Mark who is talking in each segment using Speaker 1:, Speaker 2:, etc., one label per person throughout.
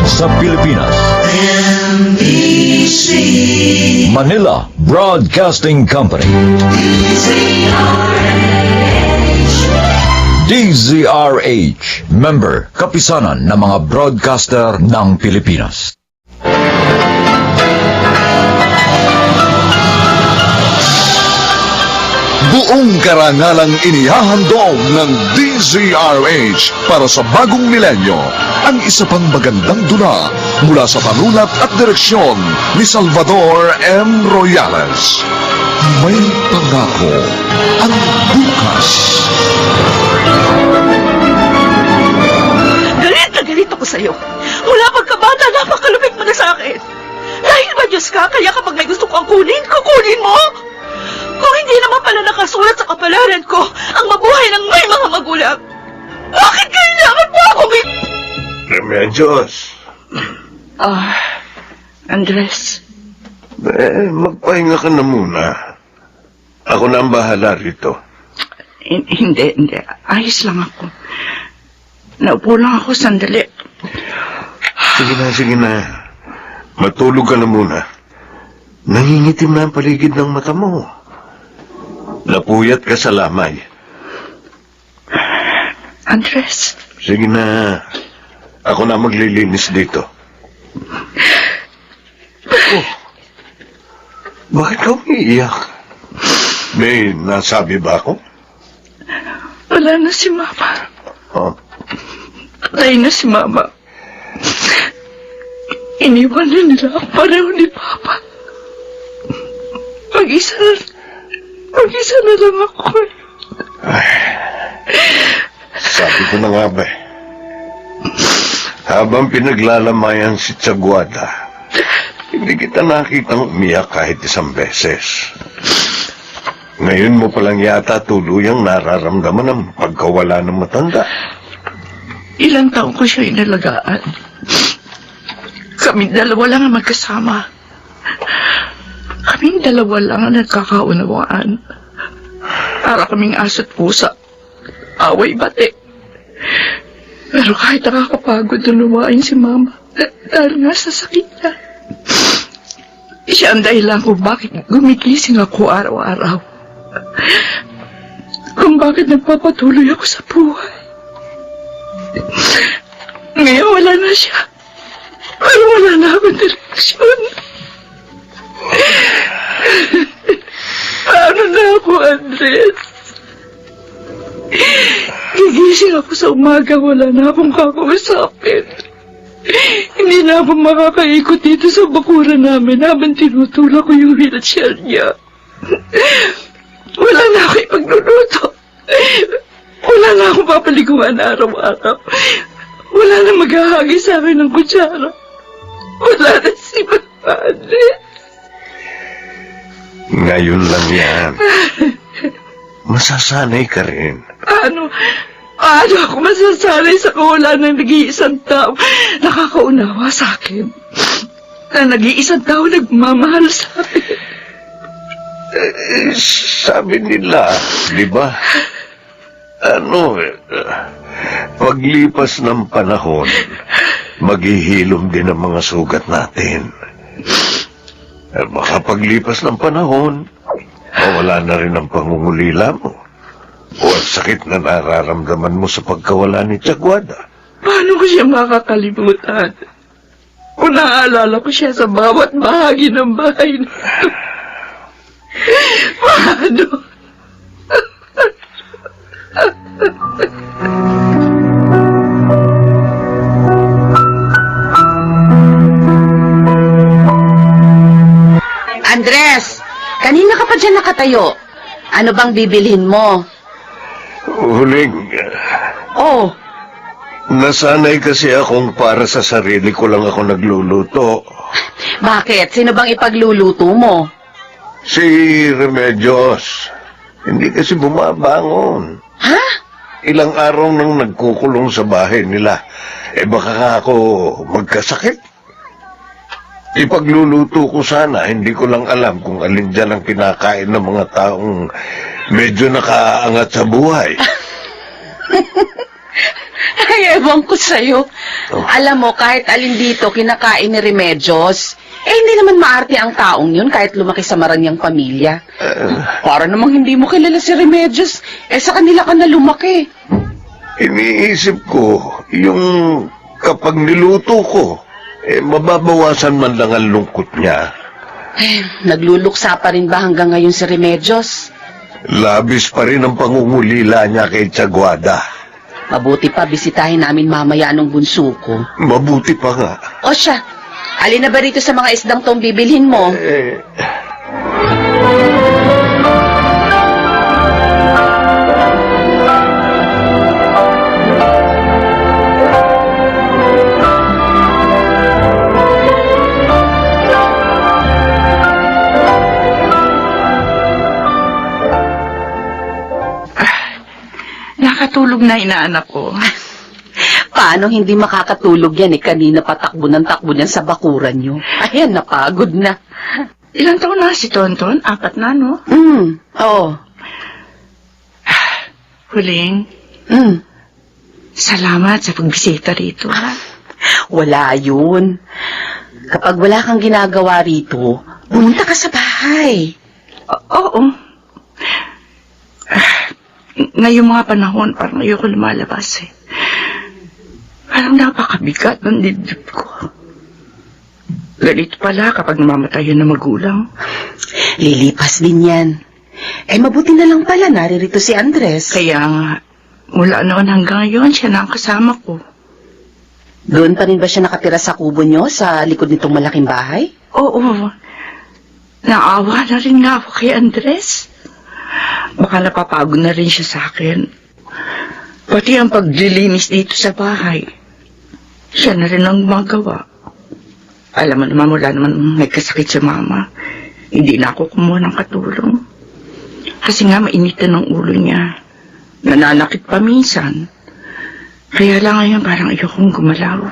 Speaker 1: sa Pilipinas.
Speaker 2: NBC
Speaker 1: Manila Broadcasting Company. DZRH, member, kapisanan ng mga broadcaster ng Pilipinas.
Speaker 3: Buong karangalang inihahandog ng DZRH para sa bagong milenyo ang isa pang magandang dula mula sa panulat at direksyon ni Salvador M. Royales. May pangako ang bukas.
Speaker 4: Galit na galit ako sa'yo. Mula pagkabata, napakalupit mo na sa akin. Dahil ba Diyos ka, kaya kapag may gusto kang kunin, kukunin mo? Kung hindi naman pala nakasulat sa kapalaran ko ang mabuhay ng may mga magulang, bakit kailangan mo akong
Speaker 5: Remedios.
Speaker 4: Andres.
Speaker 5: Magpahinga ka na muna. Ako na ang bahala rito.
Speaker 4: Hindi. Ayos lang ako. Naupo lang ako sandali.
Speaker 5: Sige na. Matulog ka na muna. Nangingitim na ang paligid ng mata mo. Napuyat ka sa lamay.
Speaker 4: Andres.
Speaker 5: Sige na. Ako na maglilinis dito. Oh. Bakit ka umiiyak? May nasabi ba ako?
Speaker 4: Wala na si Mama.
Speaker 5: Oh.
Speaker 4: Patay na si Mama. Iniwan na nila ang pareho ni Papa. Mag-isa na lang ako.
Speaker 5: Sabi ko na nga ba eh. Habang pinaglalamayan si Tiaguada, hindi kita nakitang umiyak kahit isang beses. Ngayon mo palang yata tuluyang nararamdaman ang pagkawala ng matanda.
Speaker 4: Ilang taon ko siya inalagaan. Kaming dalawa lang ang magkasama. Kaming dalawa lang ang nagkakaunawaan. Para kaming aso't pusa. Away bate. Pero kahit nakakapagod lumain si Mama, dahil nga sa sakit niya. Siya ang dahilan kung bakit gumigising ako araw-araw. Kung bakit nagpapatuloy ako sa buhay. Ngayon wala na siya. Pero wala na akong direksyon. Paano na ako, Andres? Gigising ako sa umaga, wala na akong kakausapin. Hindi na ako makakaikot dito sa bakuran namin habang tinutulak ko yung wheelchair niya. Wala na ako ipagluluto. Wala na akong papaliguan araw-araw. Wala na maghahagi sa akin ng kutsara. Wala na si Papa Andres.
Speaker 5: Ngayon lang yan. Masasanay ka rin.
Speaker 4: Paano ako masasanay sa kawalan ng nag-iisang tao nakakaunawa sa akin? Na nag-iisang tao nagmamahal sa akin.
Speaker 5: Sabi nila, di ba? Paglipas ng panahon, maghihilom din ang mga sugat natin. Baka paglipas ng panahon, mawala na rin ang pangungulila mo. O ang sakit na nararamdaman mo sa pagkawala ni Tiaguada.
Speaker 4: Paano ko siya makakalimutan? Kung naaalala ko siya sa bawat bahagi ng bahay nito. Paano?
Speaker 6: Andres, kanina ka pa dyan nakatayo. Ano bang bibilhin mo?
Speaker 5: Huling,
Speaker 6: Oh,
Speaker 5: nasanay kasi akong para sa sarili ko lang ako nagluluto.
Speaker 6: bakit? Sino bang ipagluluto mo?
Speaker 5: Si Remedios, hindi kasi bumabangon.
Speaker 6: Ha?
Speaker 5: Ilang araw nang nagkukulong sa bahay nila. Baka nga ako magkasakit. Ipagluluto ko sana, hindi ko lang alam kung alin dyan ang kinakain ng mga taong medyo nakaangat sa buhay.
Speaker 6: Ay, ewan ko sa'yo. Alam mo, kahit alin dito, kinakain ni Remedios. Hindi naman maarte ang taong yun kahit lumaki sa marangyang pamilya. Para namang hindi mo kilala si Remedios. Sa kanila ka na lumaki.
Speaker 5: Iniisip ko, yung kapag niluto ko, mababawasan man lang ang lungkot niya.
Speaker 6: Nagluluksa pa rin ba hanggang ngayon si Remedios?
Speaker 5: Labis pa rin ang pangungulila niya kay Tiaguada.
Speaker 6: Mabuti pa, bisitahin namin mamaya anong bunso ko.
Speaker 5: Mabuti pa nga.
Speaker 6: O siya, alin na ba rito sa mga isdang tong bibilhin mo?
Speaker 4: Nakatulog na inaanak ko.
Speaker 6: Paano hindi makakatulog yan kanina patakbo ng takbo niyan sa bakuran nyo. Ayan, napagod na.
Speaker 4: Ilang taon na si Tonton? 4 na, no?
Speaker 6: Oo.
Speaker 4: Huling, salamat sa pagbisita rito, ha?
Speaker 6: Wala yun. Kapag wala kang ginagawa rito, pumunta ka sa bahay.
Speaker 4: Oo. Ngayong mga panahon, parang ayoko lumalabas eh. Parang napakabigat ng dibdib ko. Ganito pala kapag namamatay yun na magulang.
Speaker 6: Lilipas din yan. Mabuti na lang pala naririto si Andres.
Speaker 4: Kaya nga, mula noon hanggang ngayon, siya na ang kasama ko.
Speaker 6: Doon pa rin ba siya nakatira sa kubo nyo, sa likod nitong malaking bahay?
Speaker 4: Oo. Naawa na rin nga ako kay Andres. Baka napapagod na rin siya sa akin. Pati ang paglilinis dito sa bahay. Siya na rin ang magawa. Alam mo naman, wala naman may kasakit sa mama. Hindi na ako kumuha ng katulong. Kasi nga mainitan ng ulo niya. Nananakit pa minsan. Kaya lang ngayon parang ayokong gumalaw.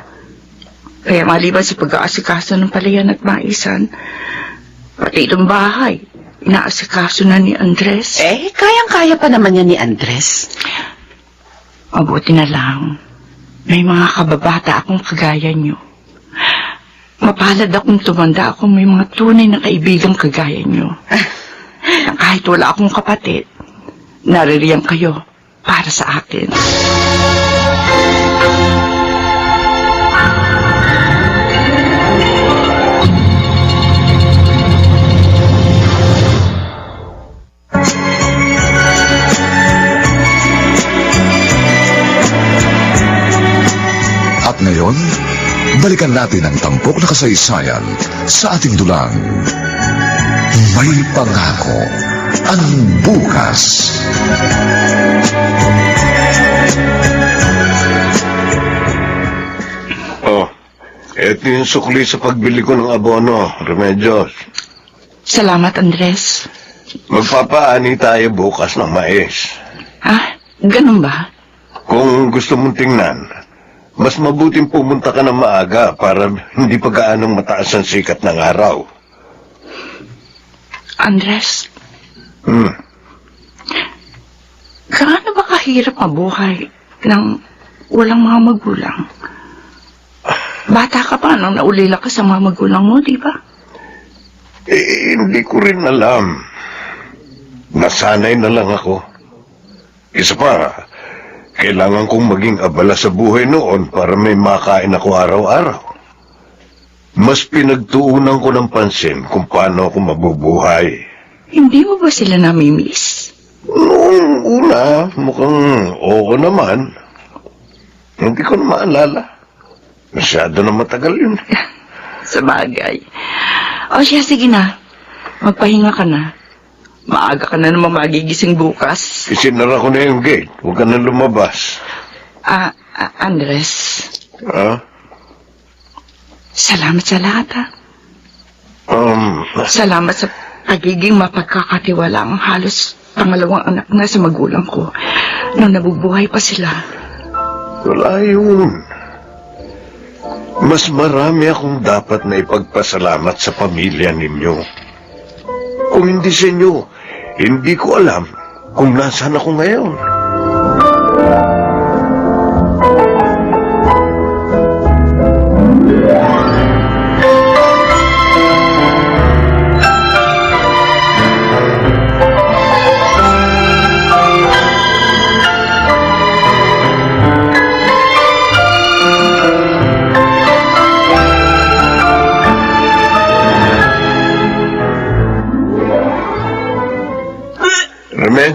Speaker 4: Kaya maliban sa pag-aasikaso ng palayan at maisan, pati itong bahay, inaasikaso na ni Andres.
Speaker 6: Kayang-kaya pa naman yan ni Andres.
Speaker 4: Mabuti na lang. May mga kababata akong kagaya niyo. Mapalad akong tumanda akong may mga tunay na kaibigang kagaya niyo. Na kahit wala akong kapatid, naririyan kayo para sa akin.
Speaker 3: At ngayon, balikan natin ang tampok na kasaysayan sa ating dulang. May pangako ang bukas.
Speaker 5: Eto yung sukli sa pagbili ko ng abono, Remedios.
Speaker 4: Salamat, Andres.
Speaker 5: Magpapaani tayo bukas ng mais.
Speaker 4: Ganun ba?
Speaker 5: Kung gusto mong tingnan, mas mabuting pumunta ka ng maaga para hindi pa gaanong mataas ang sikat ng araw.
Speaker 4: Andres, gaano ba kahirap mabuhay nang walang mga magulang? Bata ka pa nang naulila ka sa mga magulang mo, di ba?
Speaker 5: Hindi ko rin alam. Nasanay na lang ako. Isa pa, kailangan kong maging abala sa buhay noon para may makain ako araw-araw. Mas pinagtuunan ko ng pansin kung paano ako mabubuhay.
Speaker 4: Hindi mo ba sila namimiss?
Speaker 5: Noong una, mukhang oo naman. Hindi ko na maalala. Masyado na matagal yun.
Speaker 4: Sa bagay. O siya, sige na. Magpahinga ka na. Maaga ka na naman magigising bukas.
Speaker 5: Isinara ko na yung gate. Huwag ka na lumabas.
Speaker 4: Andres.
Speaker 5: Ha?
Speaker 4: Salamat sa lahat, ha? Salamat sa pagiging mapagkakatiwala ang halos pangalawang anak na sa magulang ko nung nabubuhay pa sila.
Speaker 5: Wala yun. Mas marami akong dapat na ipagpasalamat sa pamilya ninyo. Kung hindi sa inyo, hindi ko alam kung nasaan ako ngayon.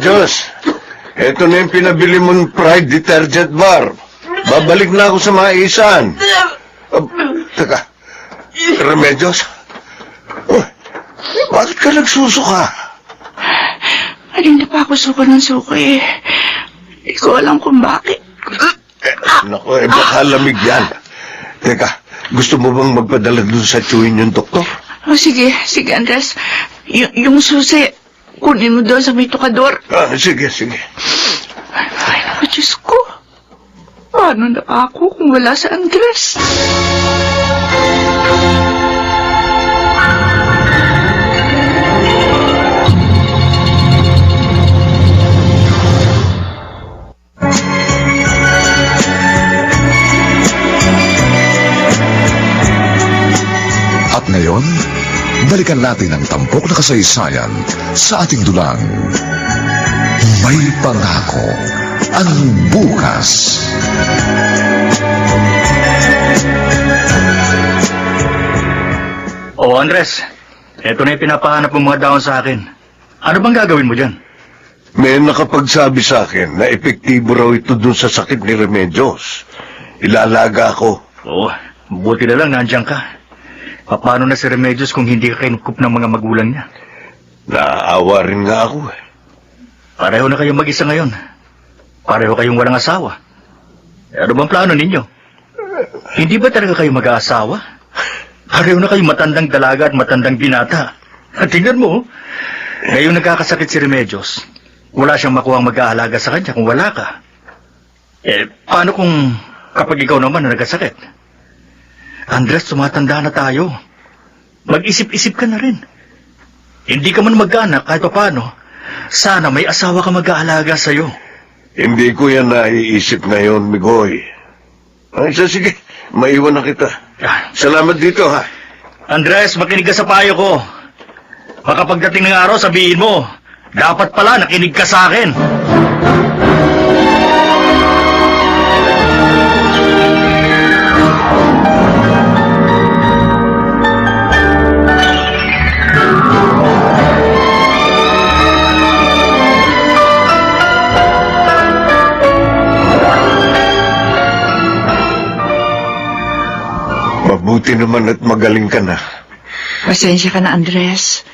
Speaker 5: Remedios, eto na yung pinabili mong Pride detergent bar. Babalik na ako sa maisan. Teka, Remedios? Oh, bakit ka nagsusuka?
Speaker 4: Kanina pa ako suka ng suka eh. Hindi ko alam kung bakit.
Speaker 5: Naku, baka lamig yan. Teka, gusto mo bang magpadala dun sa chewin yung doktor?
Speaker 4: Oh, sige, Andres. Yung susi, kunin mo doon sa may tukador.
Speaker 5: Sige, sige.
Speaker 4: Ay, naku, Diyos ko. Paano na ako kung wala sa Andres?
Speaker 3: At ngayon, balikan natin ang tampok na kasaysayan sa ating dulang. May pangako ang bukas.
Speaker 2: Oh, Andres, eto na yung pinapahanap ng mga daon sa akin. Ano bang gagawin mo dyan?
Speaker 5: May nakapagsabi sa akin na epektibo raw ito dun sa sakit ni Remedios. Ilalaga ako.
Speaker 2: Oo, buti na lang nandiyan ka. Paano na si Remedios kung hindi ka kinukup ng mga magulang niya?
Speaker 5: Naaawa rin nga ako eh.
Speaker 2: Pareho na kayong mag-isa ngayon. Pareho kayong walang asawa. Ano bang plano ninyo? Hindi ba talaga kayo mag-aasawa? Pareho na kayong matandang dalaga at matandang binata. At tingnan mo, ngayong nagkakasakit si Remedios, wala siyang makuhang mag-aalaga sa kanya kung wala ka. Paano kung kapag ikaw naman na nagkasakit? Andres, tumatanda na tayo. Mag-isip-isip ka na rin. Hindi ka man mag-anak kahit pa paano. Sana may asawa ka mag-aalaga sa'yo.
Speaker 5: Hindi ko yan naiisip ngayon, Migoy. Ay, sige, maiwan na kita. Salamat dito, ha?
Speaker 2: Andres, makinig ka sa payo ko. Baka pagdating ng araw, sabihin mo, dapat pala nakinig ka sa akin.
Speaker 5: Mabuti naman at magaling ka na.
Speaker 4: Pasensya ka na, Andres.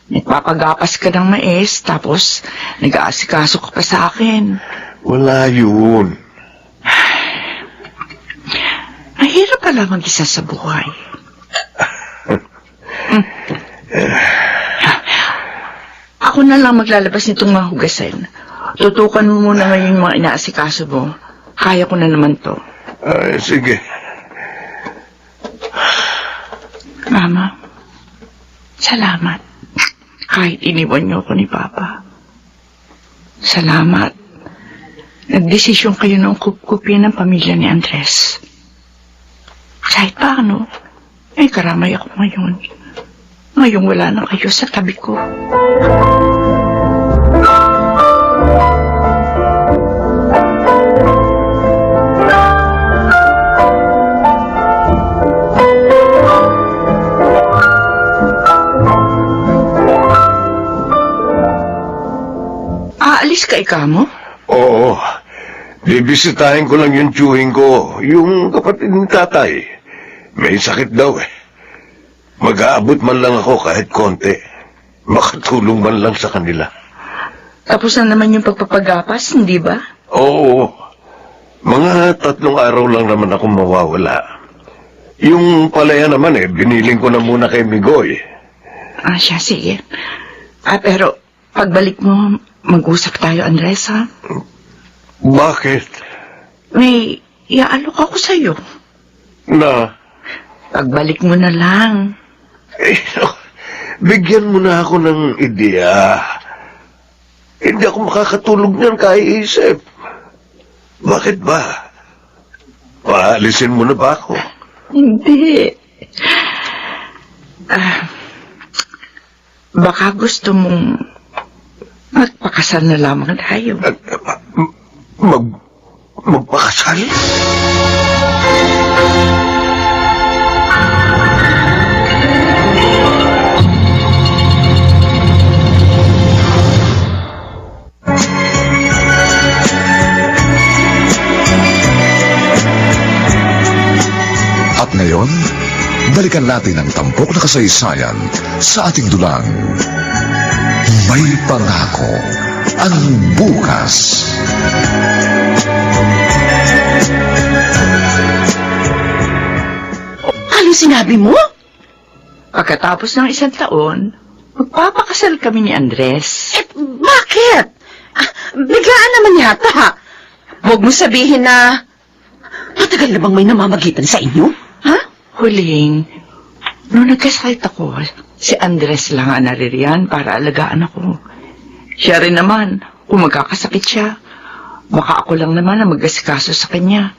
Speaker 4: Nagpapagapas ka ng mais, tapos nag-aasikaso ka pa sa akin.
Speaker 5: Wala yun.
Speaker 4: Mahirap pala mag-isa sa buhay. Ako na lang maglalabas nitong mga hugasin. Tutukan mo muna ngayon yung mga inaasikaso mo. Kaya ko na naman to.
Speaker 5: Ay, sige.
Speaker 4: Mama, salamat. Kahit iniwan niyo ako ni Papa. Salamat. Nagdesisyon kayo ng kupkupin ng pamilya ni Andres. Kahit paano, ay karamay ako ngayon. Ngayong wala na kayo sa tabi ko. Aalis ka ikaw mo?
Speaker 5: Oo. Bibisitahin ko lang yung tiyuhin ko, yung kapatid ni tatay. May sakit daw eh. Mag-aabot man lang ako kahit konti. Makatulong man lang sa kanila.
Speaker 4: Tapos na naman yung pagpapagapas, hindi ba?
Speaker 5: Oo. Mga 3 araw lang naman ako mawawala. Yung palaya naman biniling ko na muna kay Migoy.
Speaker 4: Siya, sige. Pero pagbalik mo, mag-usap tayo, Andres, ha?
Speaker 5: Bakit?
Speaker 4: May iaalok ako sa'yo.
Speaker 5: Na?
Speaker 4: Pagbalik mo na lang.
Speaker 5: Bigyan mo na ako ng ideya. Hindi ako makakatulog niyan kaiisip. Bakit ba? Paalisin mo na ba ako?
Speaker 4: Hindi. Baka gusto mong magpakasal na lamang tayo.
Speaker 5: Magpakasal?
Speaker 3: balikan natin ang tampok na kasaysayan sa ating dulang. May pangako ang bukas.
Speaker 6: Ano sinabi mo?
Speaker 4: Pagkatapos ng 1 taon, magpapakasal kami ni Andres.
Speaker 6: Eh, bakit? Biglaan naman yata. Huwag mo sabihin na matagal na bang may namamagitan sa inyo? Ha?
Speaker 4: Huling, nung nagkasakit ako, si Andres lang ang naririyan para alagaan ako. Siya rin naman, kung magkakasakit siya, baka ako lang naman ang mag-asikaso sa kanya.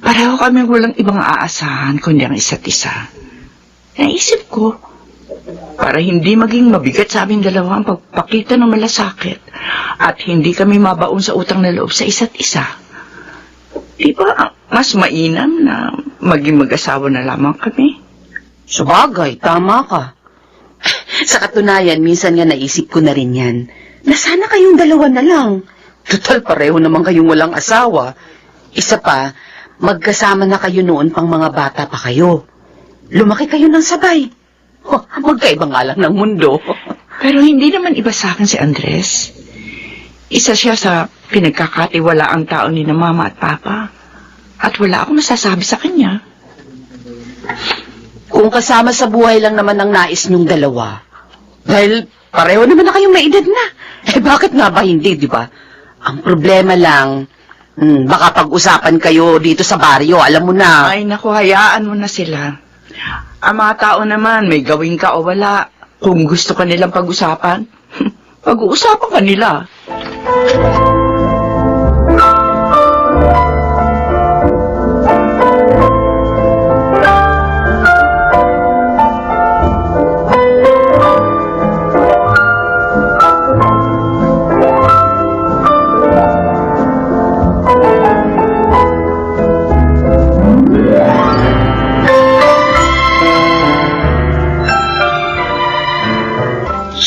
Speaker 4: Pareho kami walang ibang aasahan kundi ang isa't isa. Naisip ko, para hindi maging mabigat sa aming dalawa ang pagpakita ng malasakit at hindi kami mabaon sa utang na loob sa isa't isa. Di ba mas mainam na maging mag-asawa na lamang kami?
Speaker 6: Sabagay, tama ka. Sa katunayan, minsan nga naisip ko na rin yan, na sana kayong dalawa na lang. Total, pareho naman kayong walang asawa. Isa pa, magkasama na kayo noon pang mga bata pa kayo. Lumaki kayo ng sabay. Magkaiba nga lang ng mundo.
Speaker 4: Pero hindi naman iba sa akin si Andres. Isa siya sa pinagkakatiwalaang tao ni na mama at papa. At wala akong masasabi sa kanya.
Speaker 6: Kung kasama sa buhay lang naman ang nais niyong dalawa, dahil pareho naman na kayong may edad na, bakit nga ba hindi, di ba? Ang problema lang, baka pag-usapan kayo dito sa baryo, alam mo na.
Speaker 4: Ay naku, hayaan mo na sila. Ang mga tao naman, may gawin ka o wala. Kung gusto ka nilang pag-usapan, pag-uusapan ka nila.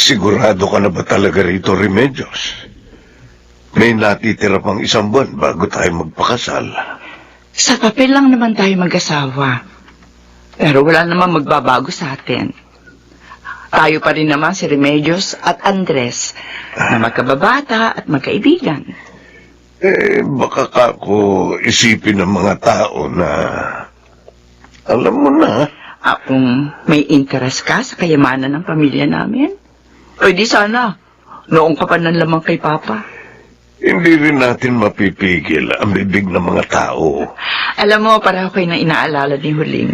Speaker 5: Sigurado ka na ba talaga rito, Remedios? May natitira pang 1 buwan bago tayo magpakasal.
Speaker 4: Sa papel lang naman tayo mag-asawa. Pero wala naman magbabago sa atin. Tayo pa rin naman si Remedios at Andres na magkababata at magkaibigan.
Speaker 5: Baka kako isipin ng mga tao na alam mo na.
Speaker 4: Kung may interest ka sa kayamanan ng pamilya namin, pwede sana. Noong ka pa lamang kay Papa.
Speaker 5: Hindi rin natin mapipigil ang bibig ng mga tao.
Speaker 4: Alam mo, para ako'y na inaalala ni Huling.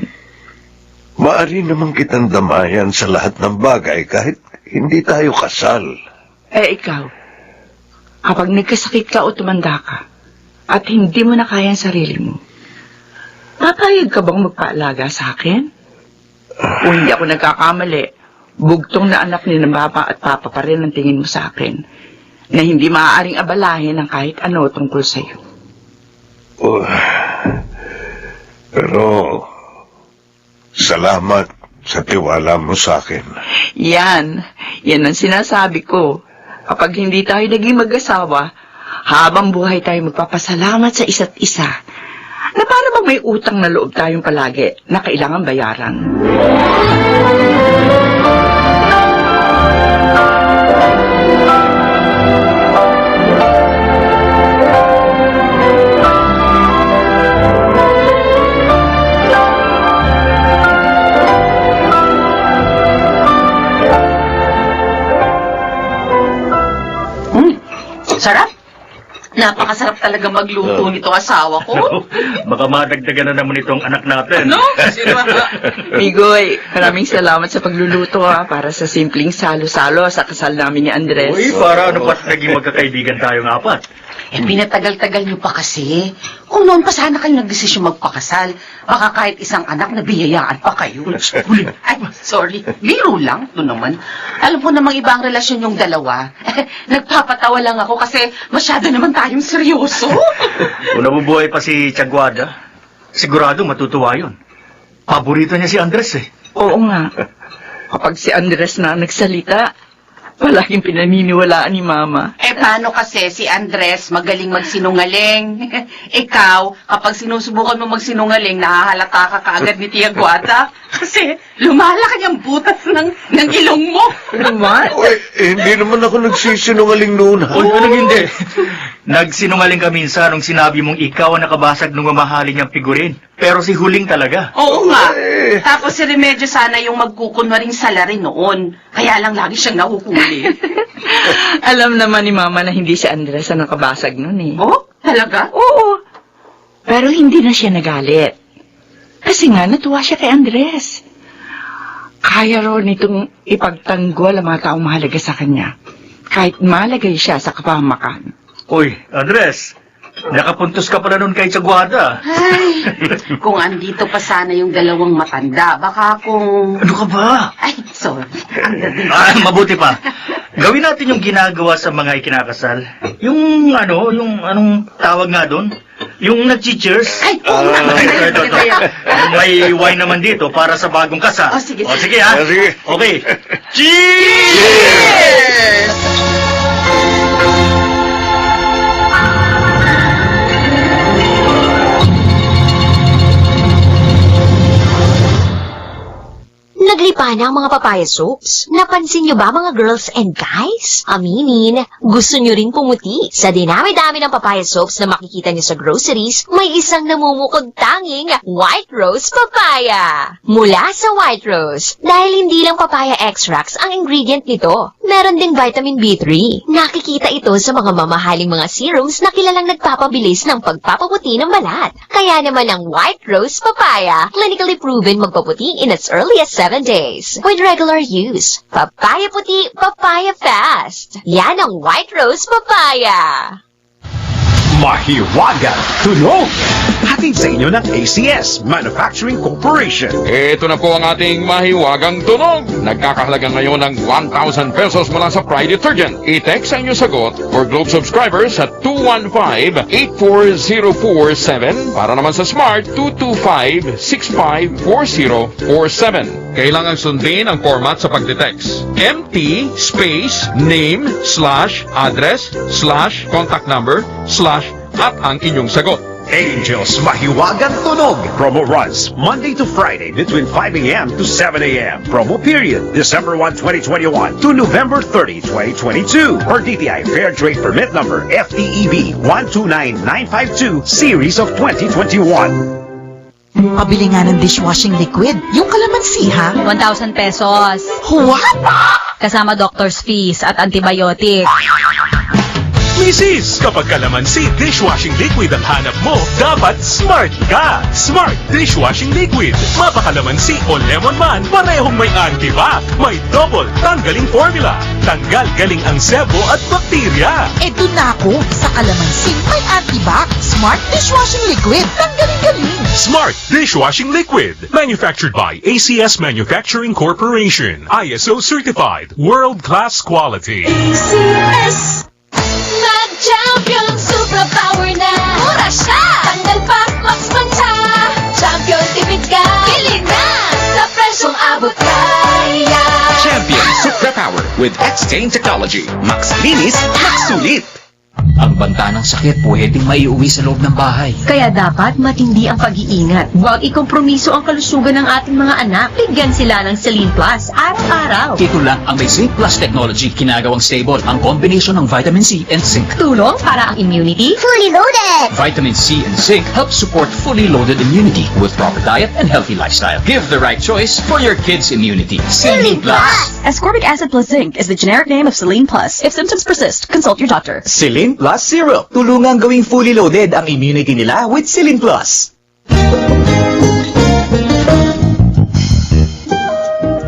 Speaker 5: Maari naman kitang damayan sa lahat ng bagay kahit hindi tayo kasal.
Speaker 4: Ikaw, kapag nagkasakit ka o tumanda ka, at hindi mo na kaya ang sarili mo, papayag ka bang magpaalaga sa akin? Kung hindi ako nagkakamali, bugtong na anak ni ng Papa at Papa pa rin ang tingin mo sa akin, na hindi maaaring abalahin ng kahit ano tungkol sa'yo.
Speaker 5: Pero, salamat sa tiwala mo sa akin.
Speaker 4: Yan ang sinasabi ko. Kapag hindi tayo naging mag-asawa, habang buhay tayo magpapasalamat sa isa't isa, na para bang may utang na loob tayong palagi na kailangan bayaran.
Speaker 6: Sarap. Napakasarap talaga magluto nito asawa ko.
Speaker 2: Baka madagdagan na naman itong anak natin.
Speaker 6: No? Sino ba?
Speaker 4: Migoy, maraming salamat sa pagluluto para sa simpleng salo-salo sa kasal namin ni Andres.
Speaker 2: Uy, para ano pa't naging magkakaibigan tayong apat?
Speaker 6: Pinatagal-tagal niyo pa kasi. Kung noon pa sana kayo nagdesisyon magpakasal, baka kahit isang anak na biyayaan pa kayo. Ay, sorry. Biro lang. Ito naman. Alam ko namang iba ang relasyon yung dalawa. Nagpapatawa lang ako kasi masyado naman tayong seryoso.
Speaker 2: Kung nabubuhay pa si Tiaguada, sigurado matutuwa yun. Paborito niya si Andres eh.
Speaker 4: Oo nga. Kapag si Andres na nagsalita, palaging pinaniniwalaan ni Mama.
Speaker 6: Eh, paano kasi si Andres magaling magsinungaling? Ikaw, kapag sinusubukan mo magsinungaling, nahahalata ka kaagad ni Tia Guada. Kasi lumalaki ang butas ng ilong mo.
Speaker 4: Naman?
Speaker 5: Hindi naman ako nagsisinungaling noon, ha?
Speaker 2: Uy, anong hindi? Nagsinungaling ka minsan nung sinabi mong ikaw ang nakabasag ng mamahaling niyang figurin. Pero si Huling talaga.
Speaker 6: Oo nga. Tapos si Remedyo sana yung magkukunwaring salarin noon. Kaya lang lagi siyang nahuhuli.
Speaker 4: Alam naman ni Mama na hindi si Andres ang nakabasag nun eh.
Speaker 6: Oh? Talaga?
Speaker 4: Oo. Pero hindi na siya nagalit. Kasi nga, natuwa siya kay Andres. Kaya raw nitong ipagtanggol ang mga taong mahalaga sa kanya. Kahit malagay siya sa kapahamakan.
Speaker 2: Uy, Andres, nakapuntos ka pala nun kay Saguada.
Speaker 6: Ay, kung andito pa sana yung dalawang matanda, baka kung...
Speaker 2: Ano ka ba?
Speaker 6: Ay, sorry. Ang dating.
Speaker 2: Mabuti pa. Gawin natin yung ginagawa sa mga ikinakasal. Yung anong tawag nga doon? Yung nag-cheers.
Speaker 6: Ay, oo nga.
Speaker 2: Ito. May wine naman dito para sa bagong kasal.
Speaker 6: Oh, sige.
Speaker 2: O, sige ha.
Speaker 5: Sige.
Speaker 2: Okay. Cheers!
Speaker 7: Naglipa na ang mga papaya soaps. Napansin nyo ba mga girls and guys? Aminin, gusto nyo rin pumuti. Sa dinami-dami ng papaya soaps na makikita nyo sa groceries, may isang namumukod tanging White Rose Papaya. Mula sa White Rose, dahil hindi lang papaya extracts ang ingredient nito, meron ding vitamin B3. Nakikita ito sa mga mamahaling mga serums na kilalang nagpapabilis ng pagpapaputi ng balat. Kaya naman ang White Rose Papaya, clinically proven magpaputi in as early as 7 days. With regular use, papaya puti, papaya fast. Yan ang White Rose Papaya.
Speaker 8: Mahiwagan Tunog! Hatid sa inyo ng ACS Manufacturing Corporation.
Speaker 9: Ito na po ang ating mahiwagang tunog. Nagkakahalaga ngayon ng 1,000 pesos mula sa Pride Detergent. I-text ang inyong sagot for Globe subscribers at 215-84047 para naman sa Smart 225-654047. Kailangan sundin ang format sa pagte-text. empty space name /address /contact number at ang inyong sagot.
Speaker 8: Angels Mahiwagan Tunog. Promo runs Monday to Friday between 5 a.m. to 7 a.m. Promo period December 1, 2021 to November 30, 2022. For DTI Fair Trade Permit Number FTEB 129952 Series of 2021.
Speaker 10: Pabili nga ng dishwashing liquid. Yung kalamansi, ha?
Speaker 11: 1,000 pesos.
Speaker 10: What?
Speaker 11: Kasama doctor's fees at antibiotic.
Speaker 8: Mrs. Kapag kalamansi dishwashing liquid ang hanap mo, dapat smart ka! Smart dishwashing liquid. Mapakalamansi o lemon man, parehong may antibac. May double tanggaling formula. Tanggal galing ang sebo at bakterya.
Speaker 10: Eto na ako sa kalamansi. May antibac. Smart dishwashing liquid. Tanggalin-galing.
Speaker 8: Smart dishwashing liquid. Manufactured by ACS Manufacturing Corporation. ISO certified. World-class quality.
Speaker 7: ACS Mag-champion superpower na. Mura siya. Tanggal pa, mas mancha. Champion tipid ka. Bili na sa presyong abot kaya.
Speaker 12: Champion Superpower with X-Gain Technology. Max linis, max sulit.
Speaker 13: Ang banta ng sakit pwedeng maiuwi sa loob ng bahay.
Speaker 11: Kaya dapat matindi ang pag-iingat. Huwag ikompromiso ang kalusugan ng ating mga anak. Bigyan sila ng Celine Plus araw-araw.
Speaker 13: Ito lang ang may Zinc Plus technology ginagawang stable ang combination ng vitamin C and zinc.
Speaker 11: Tulong para ang immunity.
Speaker 7: Fully loaded.
Speaker 13: Vitamin C and zinc help support fully loaded immunity with proper diet and healthy lifestyle. Give the right choice for your kids' immunity. Celine Plus.
Speaker 11: Ascorbic acid plus zinc is the generic name of Celine Plus. If symptoms persist, consult your doctor.
Speaker 12: Celine Plus Zero. Tulungang gawing fully loaded ang immunity nila with Celine Plus.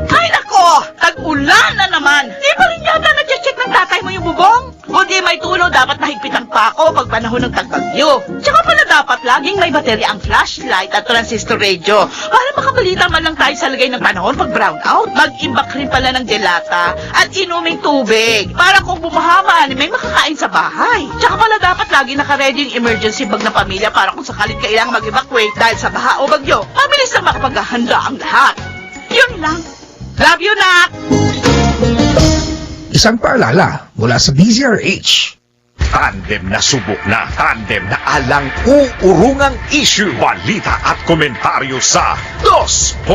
Speaker 10: Ay nako! Tag-ulan na naman! Di ba rin yata nag-check ng tatay mo yung bubong? O di may tulo, dapat nahigpitan pa ako pag panahon ng tagbagyo. Tsaka pala dapat laging may baterya ang flashlight at transistor radio para makabalita man lang tayo sa lagay ng panahon pag brownout. Mag-imbak rin pala ng gelata at inuming tubig para kung bumahaman, may makakain sa bahay. Tsaka pala dapat lagi nakaready yung emergency bag ng pamilya para kung sakalit kailangang mag-evacuate dahil sa baha o bagyo, mabilis na makapaghahanda ang lahat. Yun lang. Love you, Nak!
Speaker 14: Isang paalala mula sa DZRH.
Speaker 8: Tandem na subok na, tandem na alang uurungang issue, balita at komentaryo sa 2x2.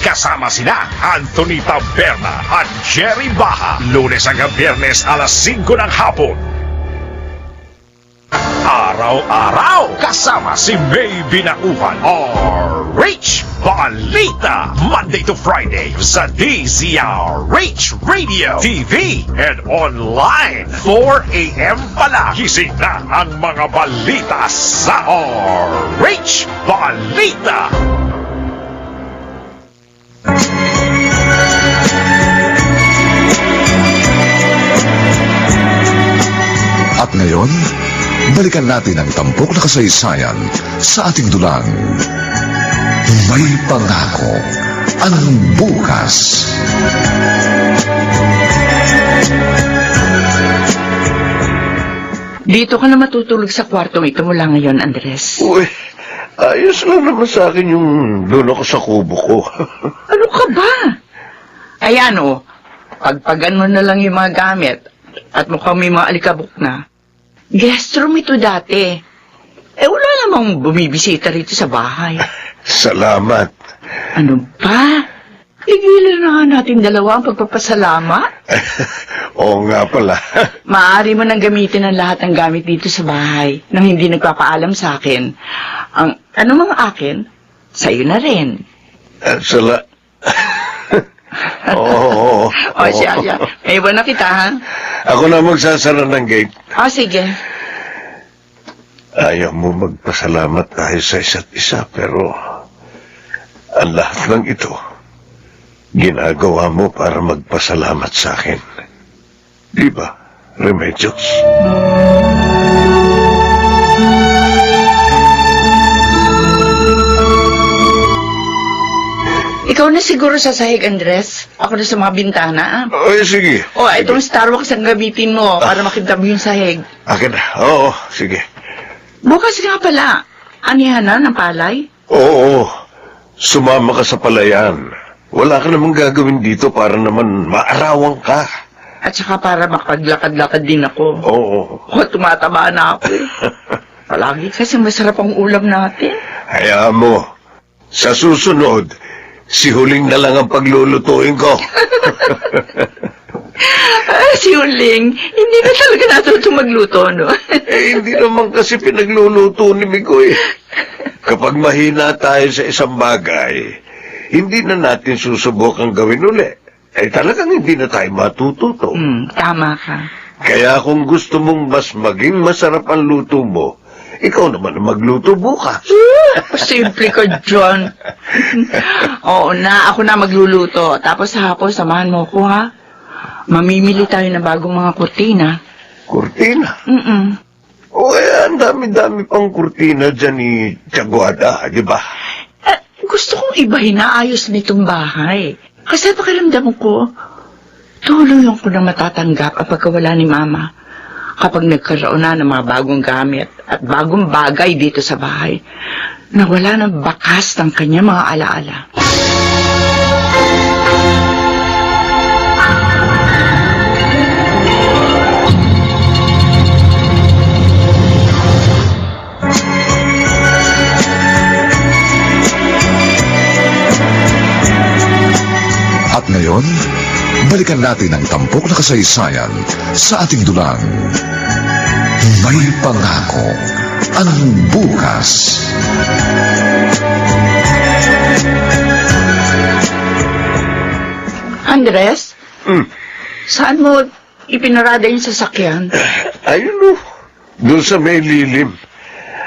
Speaker 8: Kasama sina Anthony Taberna at Jerry Baha. Lunes hanggang Biyernes alas 5 ng hapon. Araw-araw kasama si May Binauhan. RH Balita. Monday to Friday sa DZRH Radio, TV, and online. 4 a.m. pala. Gising na ang mga balita sa RH Balita.
Speaker 3: At ngayon, balikan natin ang tampok na kasaysayan sa ating dulang. May pangako ang bukas.
Speaker 4: Dito ka na matutulog sa kwartong ito mula ngayon, Andres.
Speaker 5: Uy, ayos lang naman sa akin yung doon ako sa kubo ko.
Speaker 4: Ano ka ba? Ayan o, pagpagan mo na lang yung mga gamit at mukhang may mga alikabok na. Guest room ito dati. Wala namang bumibisita rito sa bahay.
Speaker 5: Salamat.
Speaker 4: Ano ba? Igilan na nga natin dalawa ang pagpapasalamat.
Speaker 5: Oo nga pala.
Speaker 4: Maaari mo nang gamitin ang lahat ng gamit dito sa bahay nang hindi nagpapaalam sa akin. Ang ano mga akin, sa'yo na rin.
Speaker 5: Oo.
Speaker 4: O siya. May iba na kita, ha?
Speaker 5: Ako na magsasara ng gate.
Speaker 4: Sige.
Speaker 5: Ayaw mo magpasalamat tayo sa isa't isa, pero ang lahat ng ito, ginagawa mo para magpasalamat sa akin. Di ba, Remedios?
Speaker 4: Ikaw na siguro sa sahig, Andres. Ako na sa mga bintana, ah.
Speaker 5: Oy, sige.
Speaker 4: Itong Starbucks ang gamitin mo para makita mo yung sahig.
Speaker 5: Akin na. Oo, sige.
Speaker 4: Bukas nga pala, anihan na ng palay?
Speaker 5: Oo, sumama ka sa palayan. Wala ka namang gagawin dito para naman maarawan ka.
Speaker 4: At saka para makapaglakad-lakad din ako.
Speaker 5: Oo.
Speaker 4: Tumataba na ako eh. Palagi kasi masarap ang ulam natin.
Speaker 5: Hayaan mo. Sa susunod, si Huling na lang ang paglulutuin ko.
Speaker 4: Si Huling, hindi na talaga natutong magluto, no?
Speaker 5: Hindi naman kasi pinagluluto ni Mikoy. Kapag mahina tayo sa isang bagay, hindi na natin susubukang gawin uli. Talagang hindi na tayo matututo.
Speaker 4: Tama ka.
Speaker 5: Kaya kung gusto mong mas maging masarap ang luto mo, ikaw naman ang magluto bukas.
Speaker 4: Simple ka, John. Oo na, ako na magluluto. Tapos sa hapon, samahan mo ko, ha? Mamimili tayo ng bagong mga kurtina.
Speaker 5: Kurtina? Ang dami-dami pang kurtina dyan ni Tiaguada, di ba?
Speaker 4: Gusto kong ibahin na ayos nitong bahay. Kasi pakiramdam ko, tulong ko na matatanggap ang pagkawala ni Mama. Kapag nagkaroon na ng mga bagong gamit at bagong bagay dito sa bahay, nawala ng bakas ng kanya mga alaala.
Speaker 3: At ngayon, balikan natin ang tampok na kasaysayan sa ating dulang. May pangako ang bukas.
Speaker 4: Andres? Saan mo ipinarada yung sasakyan?
Speaker 5: Ayun o, doon sa may lilim.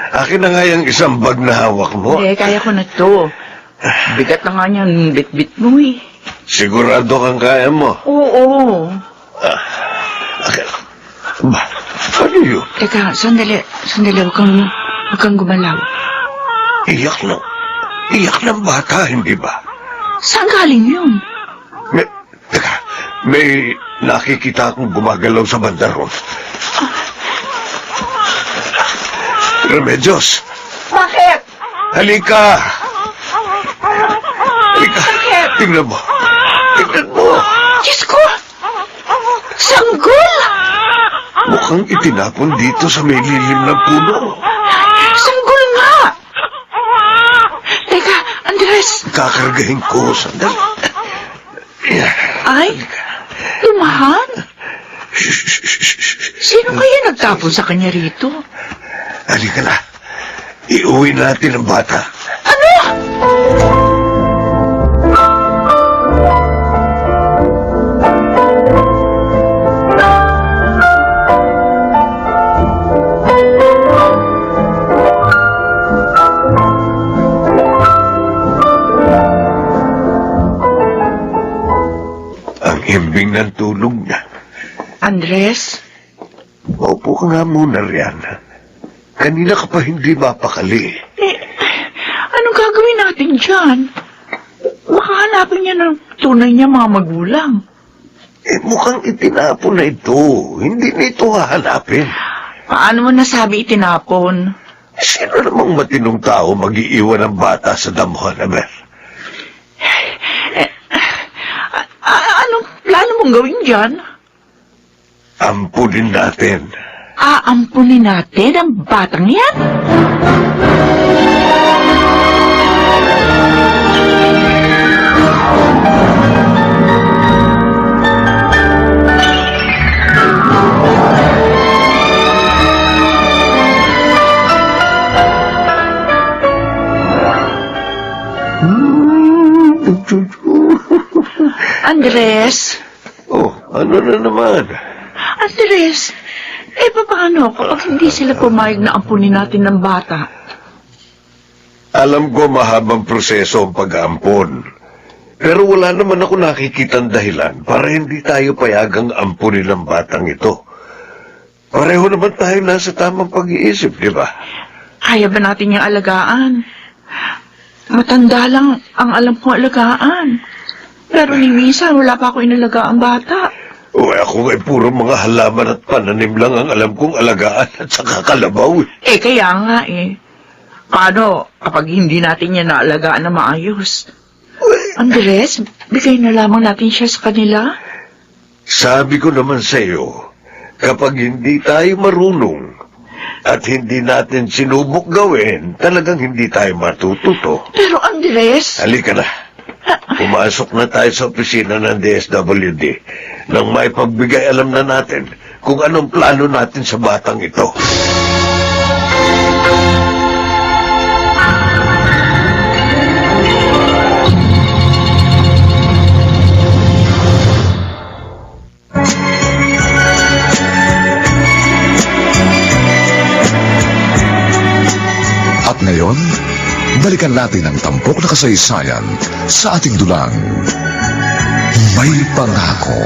Speaker 5: Akin na nga yung isang bag na hawak mo.
Speaker 4: Hindi, kaya ko na to. Bigat na nga niyan, bit-bit mo eh.
Speaker 5: Sigurado kang kaya mo.
Speaker 4: Oo.
Speaker 5: Ano yun?
Speaker 4: Teka, sandali, huwag kang gumalaw.
Speaker 5: Iyak ng bata, hindi ba?
Speaker 4: Saan galing yun?
Speaker 5: May nakikita akong gumagalaw sa bandaron. Remedios!
Speaker 4: Bakit?
Speaker 5: Halika! Tingnan mo!
Speaker 4: Diyos ko!
Speaker 5: Mukhang itinapon dito sa may lilim ng puno.
Speaker 4: Sanggol nga! Teka, Andres!
Speaker 5: Kakargahin ko, sandali.
Speaker 4: Ay, lumahan? Sino kaya nagtapon sa kanya rito?
Speaker 5: Halika na. Iuwi natin ang bata.
Speaker 4: Ano?
Speaker 5: Ang himbing ng tulog niya.
Speaker 4: Andres?
Speaker 5: Maupo ka nga muna, Rihanna. Kanina ka pa hindi mapakali.
Speaker 4: Anong gagawin natin dyan? Baka hanapin niya ng tunay niya mga magulang.
Speaker 5: Mukhang itinapon na ito. Hindi na ito hahanapin.
Speaker 4: Paano mo nasabi itinapon?
Speaker 5: Sino namang matinong tao mag-iiwan ng bata sa damuhan, Aber?
Speaker 4: Anong plano mong gawin dyan?
Speaker 5: Ampunin natin.
Speaker 4: Aampunin natin ang batang yan? Andres?
Speaker 5: Oh, ano na naman?
Speaker 4: Andres, paano kapag hindi sila pumayag na ampunin natin ng bata?
Speaker 5: Alam ko mahabang proseso ang pag-aampon. Pero wala naman ako nakikitang dahilan para hindi tayo payagang ampunin ang batang ito. Pareho naman tayo nasa tamang pag-iisip, di ba?
Speaker 4: Kaya ba natin yung alagaan? Matanda lang ang alam kong alagaan. Pero ni minsan wala pa ako inalaga ang bata.
Speaker 5: O ako ay puro mga halaman at pananim lang ang alam kong alagaan at saka kalabaw.
Speaker 4: Kaya nga Paano kapag hindi natin yan naalagaan na maayos? Andres, bigay na lamang natin siya sa kanila?
Speaker 5: Sabi ko naman sa iyo, kapag hindi tayo marunong at hindi natin sinubok gawin, talagang hindi tayo matututo.
Speaker 4: Pero Andres...
Speaker 5: Halika na. Pumasok na tayo sa opisina ng DSWD nang may pagbigay alam na natin kung anong plano natin sa batang ito.
Speaker 3: At ngayon, balikan natin ang tampok na kasaysayan sa ating dulang. May pangako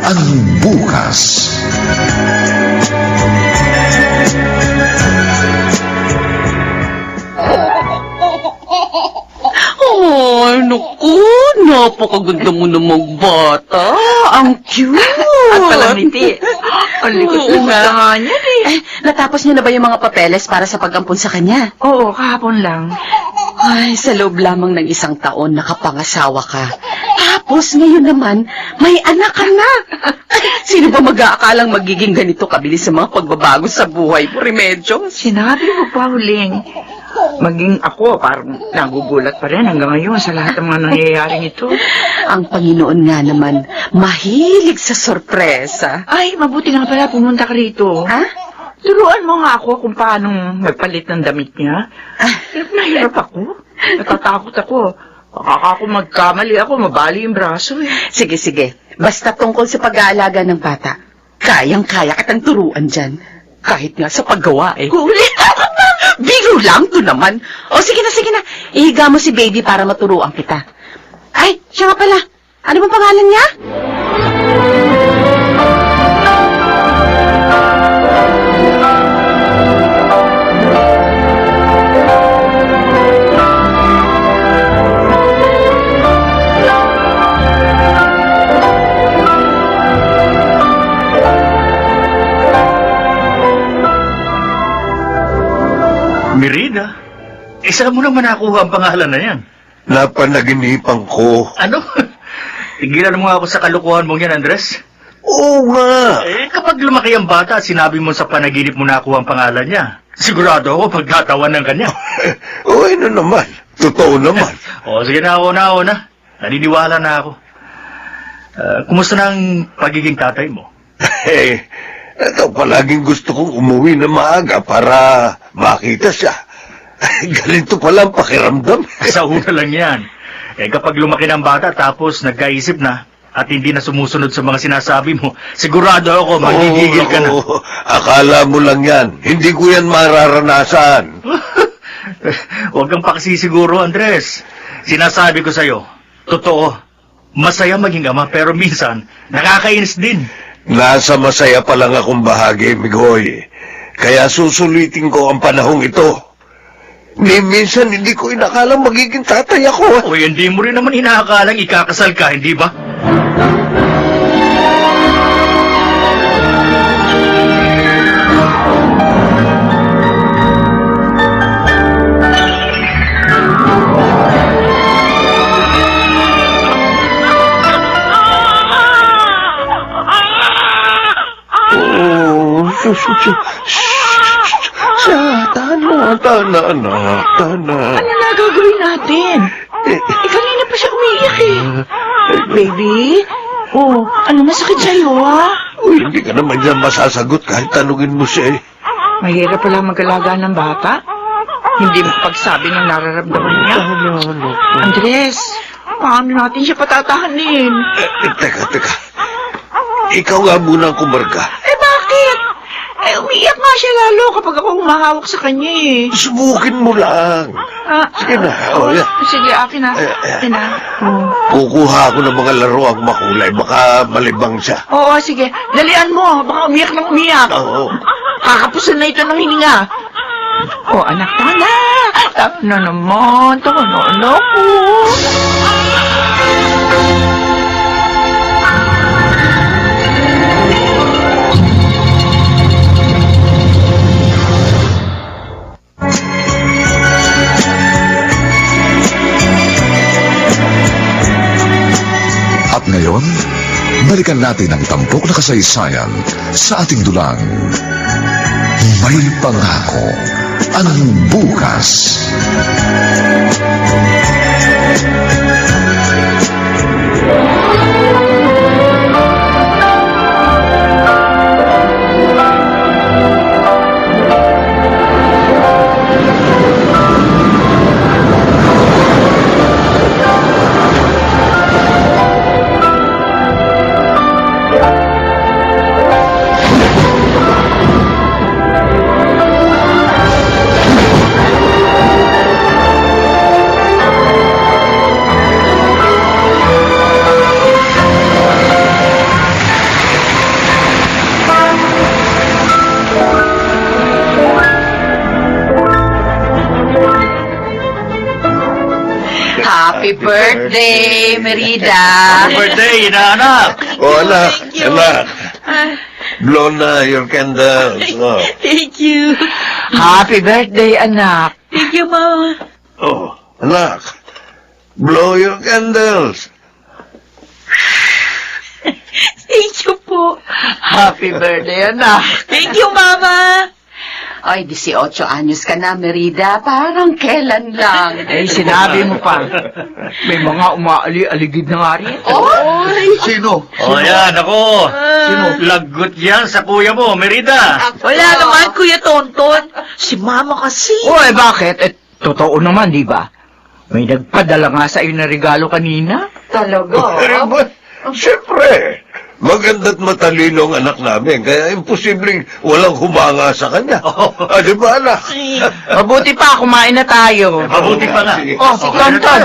Speaker 3: ang bukas.
Speaker 6: Ay, naku, napakaganda mo namang bata. Ang cute.
Speaker 4: At palamiti. Ang likot na nga niya
Speaker 6: Natapos niyo na ba yung mga papeles para sa pag-ampun sa kanya?
Speaker 4: Oo, kahapon lang.
Speaker 6: Ay, sa loob lamang ng 1 taon, nakapangasawa ka. Tapos ngayon naman, may anak ka na. Sino ba mag-aakalang magiging ganito kabilis sa mga pagbabago sa buhay mo, Remedios?
Speaker 4: Sinabi mo pa huling. Maging ako, parang nagugulat pa rin hanggang ngayon sa lahat ng mga nangyayaring ito.
Speaker 6: Ang Panginoon nga naman, mahilig sa sorpresa.
Speaker 4: Ay, mabuti nga pala pumunta ka rito.
Speaker 6: Ha?
Speaker 4: Turuan mo nga ako kung paano magpalit ng damit niya. Hirap na hirap ako. Natatakot ako. Baka ako magkamali ako, mabali yung braso
Speaker 6: Sige, sige. Basta tungkol sa pag-aalaga ng bata. Kayang-kaya kitang turuan dyan. Kahit nga sa paggawa Huli! Biro lang to naman. O sige na. Ihiga mo si baby para maturuan kita. Ay, siya nga pala. Ano bang pangalan niya?
Speaker 2: Merida? Saan mo naman nakuha ang pangalan na yan?
Speaker 5: Napanaginipan ko.
Speaker 2: Ano? Tigilan mo nga ako sa kalukuhan mong yan, Andres.
Speaker 5: Oo nga.
Speaker 2: Kapag lumaki ang bata at sinabi mo sa panaginip mo nakuha ang pangalan niya, sigurado ako pagkatawan ng kanya.
Speaker 5: O ano naman, totoo naman.
Speaker 2: Sige na, ako na. Naniniwala na ako. Kumusta na ang pagiging tatay mo?
Speaker 5: Ito, palaging gusto kong umuwi na maaga para makita siya. Ganito pala ang pakiramdam.
Speaker 2: Sa una lang yan. Kapag lumaki ng bata tapos nagkaisip na at hindi na sumusunod sa mga sinasabi mo, sigurado ako magigigil ka na.
Speaker 5: Akala mo lang yan. Hindi ko yan mararanasan.
Speaker 2: Huwag kang pakasisiguro, Andres. Sinasabi ko sa'yo, totoo, masaya maging ama pero minsan nakakainis din.
Speaker 5: Nasa masaya pa lang akong bahagi, Migoy. Kaya susulitin ko ang panahong ito. Minsan hindi ko inakalang magiging tatay ako.
Speaker 2: Hindi mo rin naman inaakalang ikakasal ka, hindi ba?
Speaker 5: Tana, anak, tana.
Speaker 10: Ano na gagawin natin? Kanina pa siya umiiyak Baby? Ano masakit sa'yo,
Speaker 5: Hindi ka naman yan masasagot kahit tanungin mo siya.
Speaker 4: Mahirap pala mag-alaga ng bata. Hindi pagsabi ng nararamdaman niya. Andres, paano natin siya patatahanin?
Speaker 5: Teka. Ikaw nga muna ang kumarga.
Speaker 4: Bakit? Umiiyak nga siya lalo kapag ako humahawak sa kanya
Speaker 5: Subukin mo lang. Sige na.
Speaker 4: Sige, akin na. Akin na.
Speaker 5: Kukuha ako ng mga laruang makulay. Baka malibang siya.
Speaker 4: Oo, sige. Dalian mo. Baka umiyak ng umiyak.
Speaker 5: Oo.
Speaker 4: Kakapusan na ito ng hininga. Anak, tana. Tana naman. Tana ko.
Speaker 3: At ngayon, balikan natin ang tampok na kasaysayan sa ating dulang. May pangako ang bukas.
Speaker 6: Happy birthday, Merida!
Speaker 2: Happy birthday, inaanak!
Speaker 5: Anak. Blow na your candles.
Speaker 10: Thank you.
Speaker 4: Happy birthday, anak.
Speaker 10: Thank you, Mama.
Speaker 5: Anak. Blow your candles.
Speaker 10: Thank you po.
Speaker 4: Happy birthday, anak.
Speaker 10: Thank you, Mama.
Speaker 6: Ay, 18 anyos ka na, Merida. Parang kailan lang.
Speaker 4: Sinabi mo pa. May mga umaali-aligid na nga rin.
Speaker 5: Sino?
Speaker 2: Yan, ako. Lagot yan sa kuya mo, Merida.
Speaker 10: Wala naman, Kuya Tonton. Si Mama kasi.
Speaker 4: Bakit? Totoo naman, di ba? May nagpadala nga sa iyo na regalo kanina.
Speaker 6: Talaga?
Speaker 5: Siyempre. Maganda't matalino ang anak namin, kaya imposibleng walang humanga sa kanya. Di ba, anak?
Speaker 4: Mabuti pa, kumain na tayo.
Speaker 2: Mabuti pa nga.
Speaker 4: Tonton,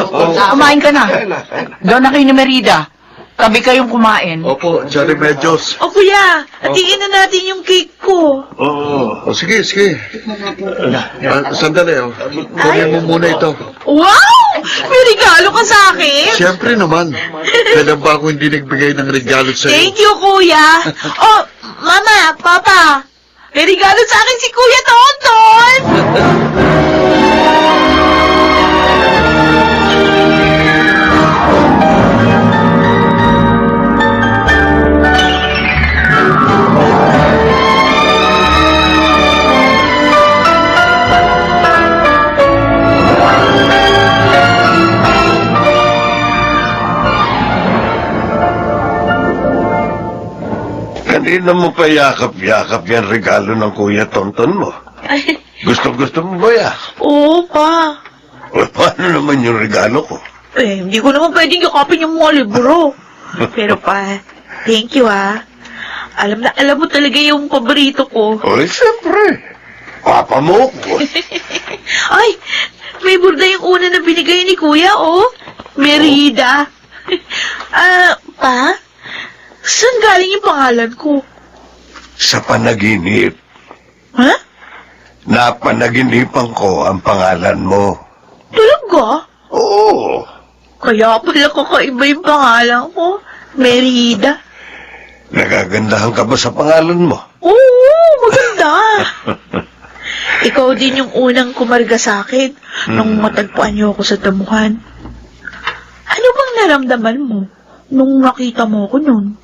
Speaker 4: kumain ka na. Doon na kayo ni Merida. Tabi kayong kumain.
Speaker 5: Opo, Johnny Medjos.
Speaker 10: Kuya, hatiin na natin yung cake ko.
Speaker 5: Sige. Sandali, kunin mo muna ito.
Speaker 10: Wow! May regalo ka sa akin?
Speaker 5: Siyempre naman. Kailan ba ako hindi nagbigay ng regalo sa'yo?
Speaker 10: Thank you, Kuya. Mama, Papa, may regalo sa akin si Kuya Tonton.
Speaker 5: Kanina mo pa yakap-yakap yan regalo ng Kuya Tonton mo.
Speaker 10: Ay,
Speaker 5: Gusto mo ba yan?
Speaker 10: oo pa.
Speaker 5: O, paano naman yung regalo ko?
Speaker 10: Eh, hindi ko naman pwedeng yakapin yung mga libro. Pero pa, thank you Alam mo talaga yung paborito ko.
Speaker 5: Oy, siyempre. Papa mo ko.
Speaker 10: Ay, may burda yung una na binigay ni Kuya, Merida. Pa? Saan galing yung pangalan ko?
Speaker 5: Sa panaginip.
Speaker 10: Ha?
Speaker 5: Napanaginipan ko ang pangalan mo.
Speaker 10: Talaga?
Speaker 5: Oo.
Speaker 10: Kaya pala kakaiba yung pangalan ko. Merida.
Speaker 5: Nagagandahan ka ba sa pangalan mo?
Speaker 10: Oo, maganda. Ikaw din yung unang kumarga sa akin nung matagpuan niyo ako sa damuhan. Ano bang naramdaman mo nung nakita mo ko nun,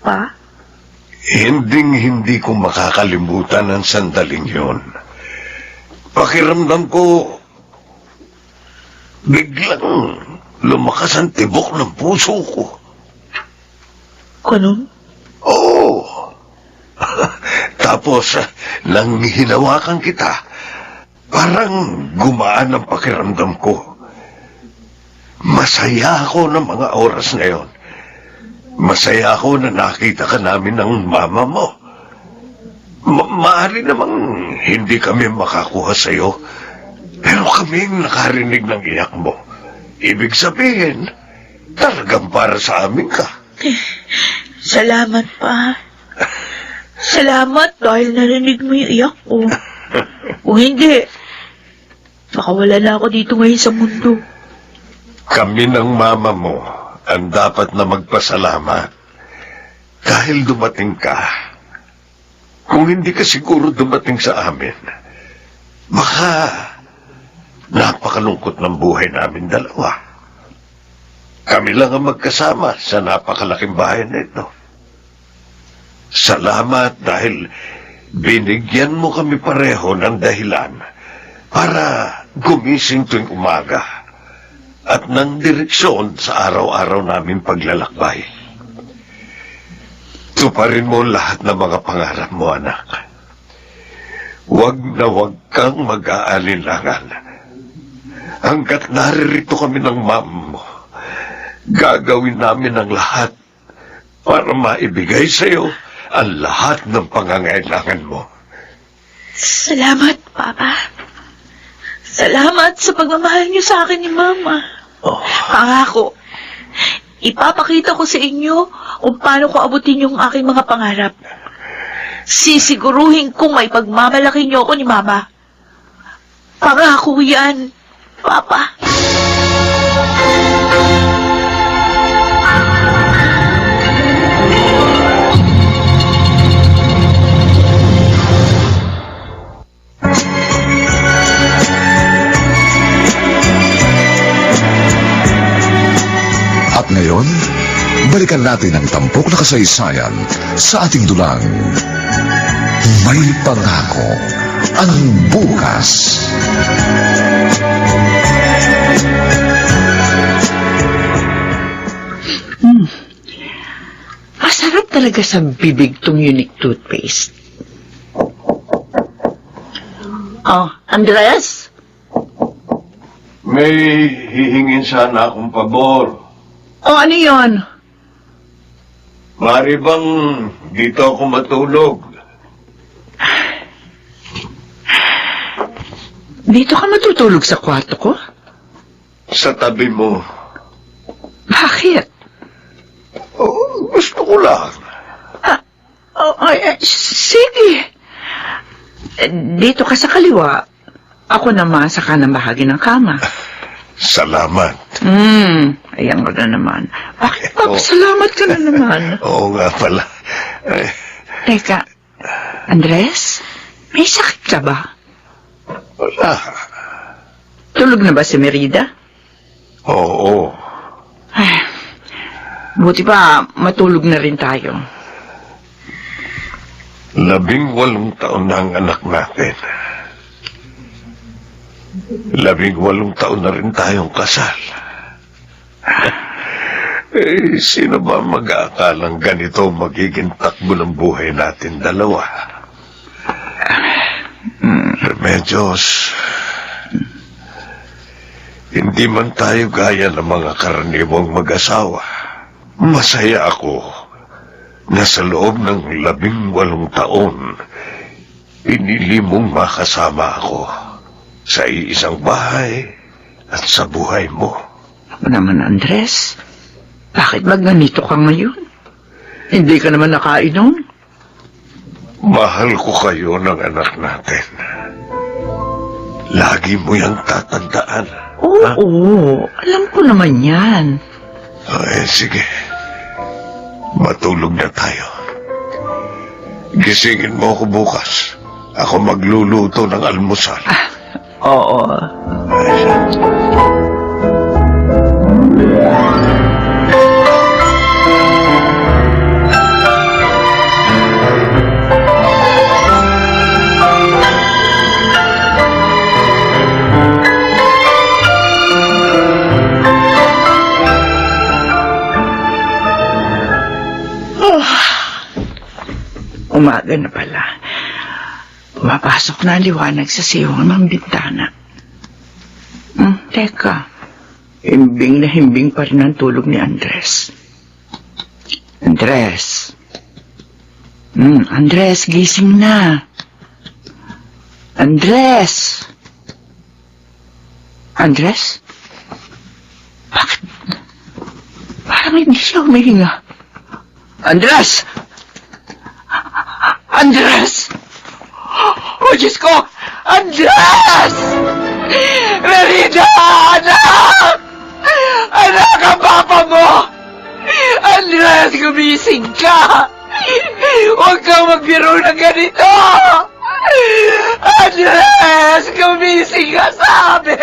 Speaker 10: pa?
Speaker 5: Hindi ko makakalimutan ang sandaling yun. Pakiramdam ko, biglang lumakas ang tibok ng puso ko.
Speaker 10: Ganun?
Speaker 5: Oo. Tapos, nang hinawakan kita, parang gumaan ang pakiramdam ko. Masaya ako ng mga oras na yon. Masaya ako na nakita ka namin ng mama mo. Maaari namang hindi kami makakuha sa'yo, pero kaming nakarinig ng iyak mo. Ibig sabihin, talagang para sa amin ka.
Speaker 10: Salamat, pa. Salamat dahil narinig mo yung iyak ko. Kung hindi, baka wala na ako dito ngayon sa mundo.
Speaker 5: Kami ng mama mo ang dapat na magpasalamat dahil dumating ka. Kung hindi ka siguro dumating sa amin, baka napakalungkot ng buhay namin dalawa. Kami lang ang magkasama sa napakalaking bahay na ito. Salamat dahil binigyan mo kami pareho ng dahilan para gumising tuwing umaga at ng direksyon sa araw-araw namin paglalakbay. Tuparin mo lahat ng mga pangarap mo, anak. Huwag na huwag kang mag-aalinlangan. Hanggat naririto kami ng mama mo, gagawin namin ang lahat para maibigay sa'yo ang lahat ng pangangailangan mo.
Speaker 10: Salamat, Papa. Salamat sa pagmamahal niyo sa akin ni Mama. Pangako, ipapakita ko sa inyo kung paano ko abutin yung aking mga pangarap. Sisiguruhin kong may pagmamalaki niyo ako ni Mama. Pangako yan, Papa.
Speaker 3: At ngayon, balikan natin ang tampok na kasaysayan sa ating dulang. May pangako ang bukas.
Speaker 4: Masarap talaga sa bibig tong unique toothpaste. Oh, Andres?
Speaker 5: May hihingin sana akong pabor.
Speaker 4: Oh, ano yon?
Speaker 5: Mari bang dito ako matulog?
Speaker 4: Dito ka matutulog sa kwarto ko?
Speaker 5: Sa tabi mo.
Speaker 4: Bakit?
Speaker 5: Oh, gusto ko lang.
Speaker 4: Sige. Dito ka sa kaliwa. Ako naman sa kanang bahagi ng kama.
Speaker 5: Salamat.
Speaker 4: Ayan ka na naman. Bakit papasalamat ka na naman?
Speaker 5: Oo nga pala.
Speaker 4: Teka, Andres, may sakit ka ba?
Speaker 5: Wala.
Speaker 4: Tulog na ba si Merida?
Speaker 5: Oo.
Speaker 4: Ay, buti pa matulog na rin tayo.
Speaker 5: 18 taon na ang anak natin. 18 taon na rin tayong kasal. Sino ba mag-aakalang ganito magiging takbo ng buhay natin dalawa? Remedios, hindi man tayo gaya ng mga karaniwang mag-asawa. Masaya ako na sa loob ng 18 taon, pinili mong makasama ako sa iisang bahay at sa buhay mo.
Speaker 4: Ako naman, Andres. Bakit ba ganito ka ngayon? Hindi ka naman nakainom?
Speaker 5: Mahal ko kayo ng anak natin. Lagi mo yang tatandaan.
Speaker 4: Oo, alam ko naman yan.
Speaker 5: Sige. Matulog na tayo. Gisingin mo ako bukas. Ako magluluto ng almusal.
Speaker 4: Oo. Umaga na pala. Pumapasok na ang liwanag sa siwang ng bintana. Teka. Himbing na himbing pa rin ang tulog ni Andres. Andres. Andres, gising na. Andres. Andres? Bakit? Parang hindi siya humihinga. Andres! Andres! Oh, Diyos ko! Andres! Merida! Anak! Anak, ang papa mo! Andres, gumising ka! Huwag kang magbiro ng ganito! Andres, gumising ka, sabi!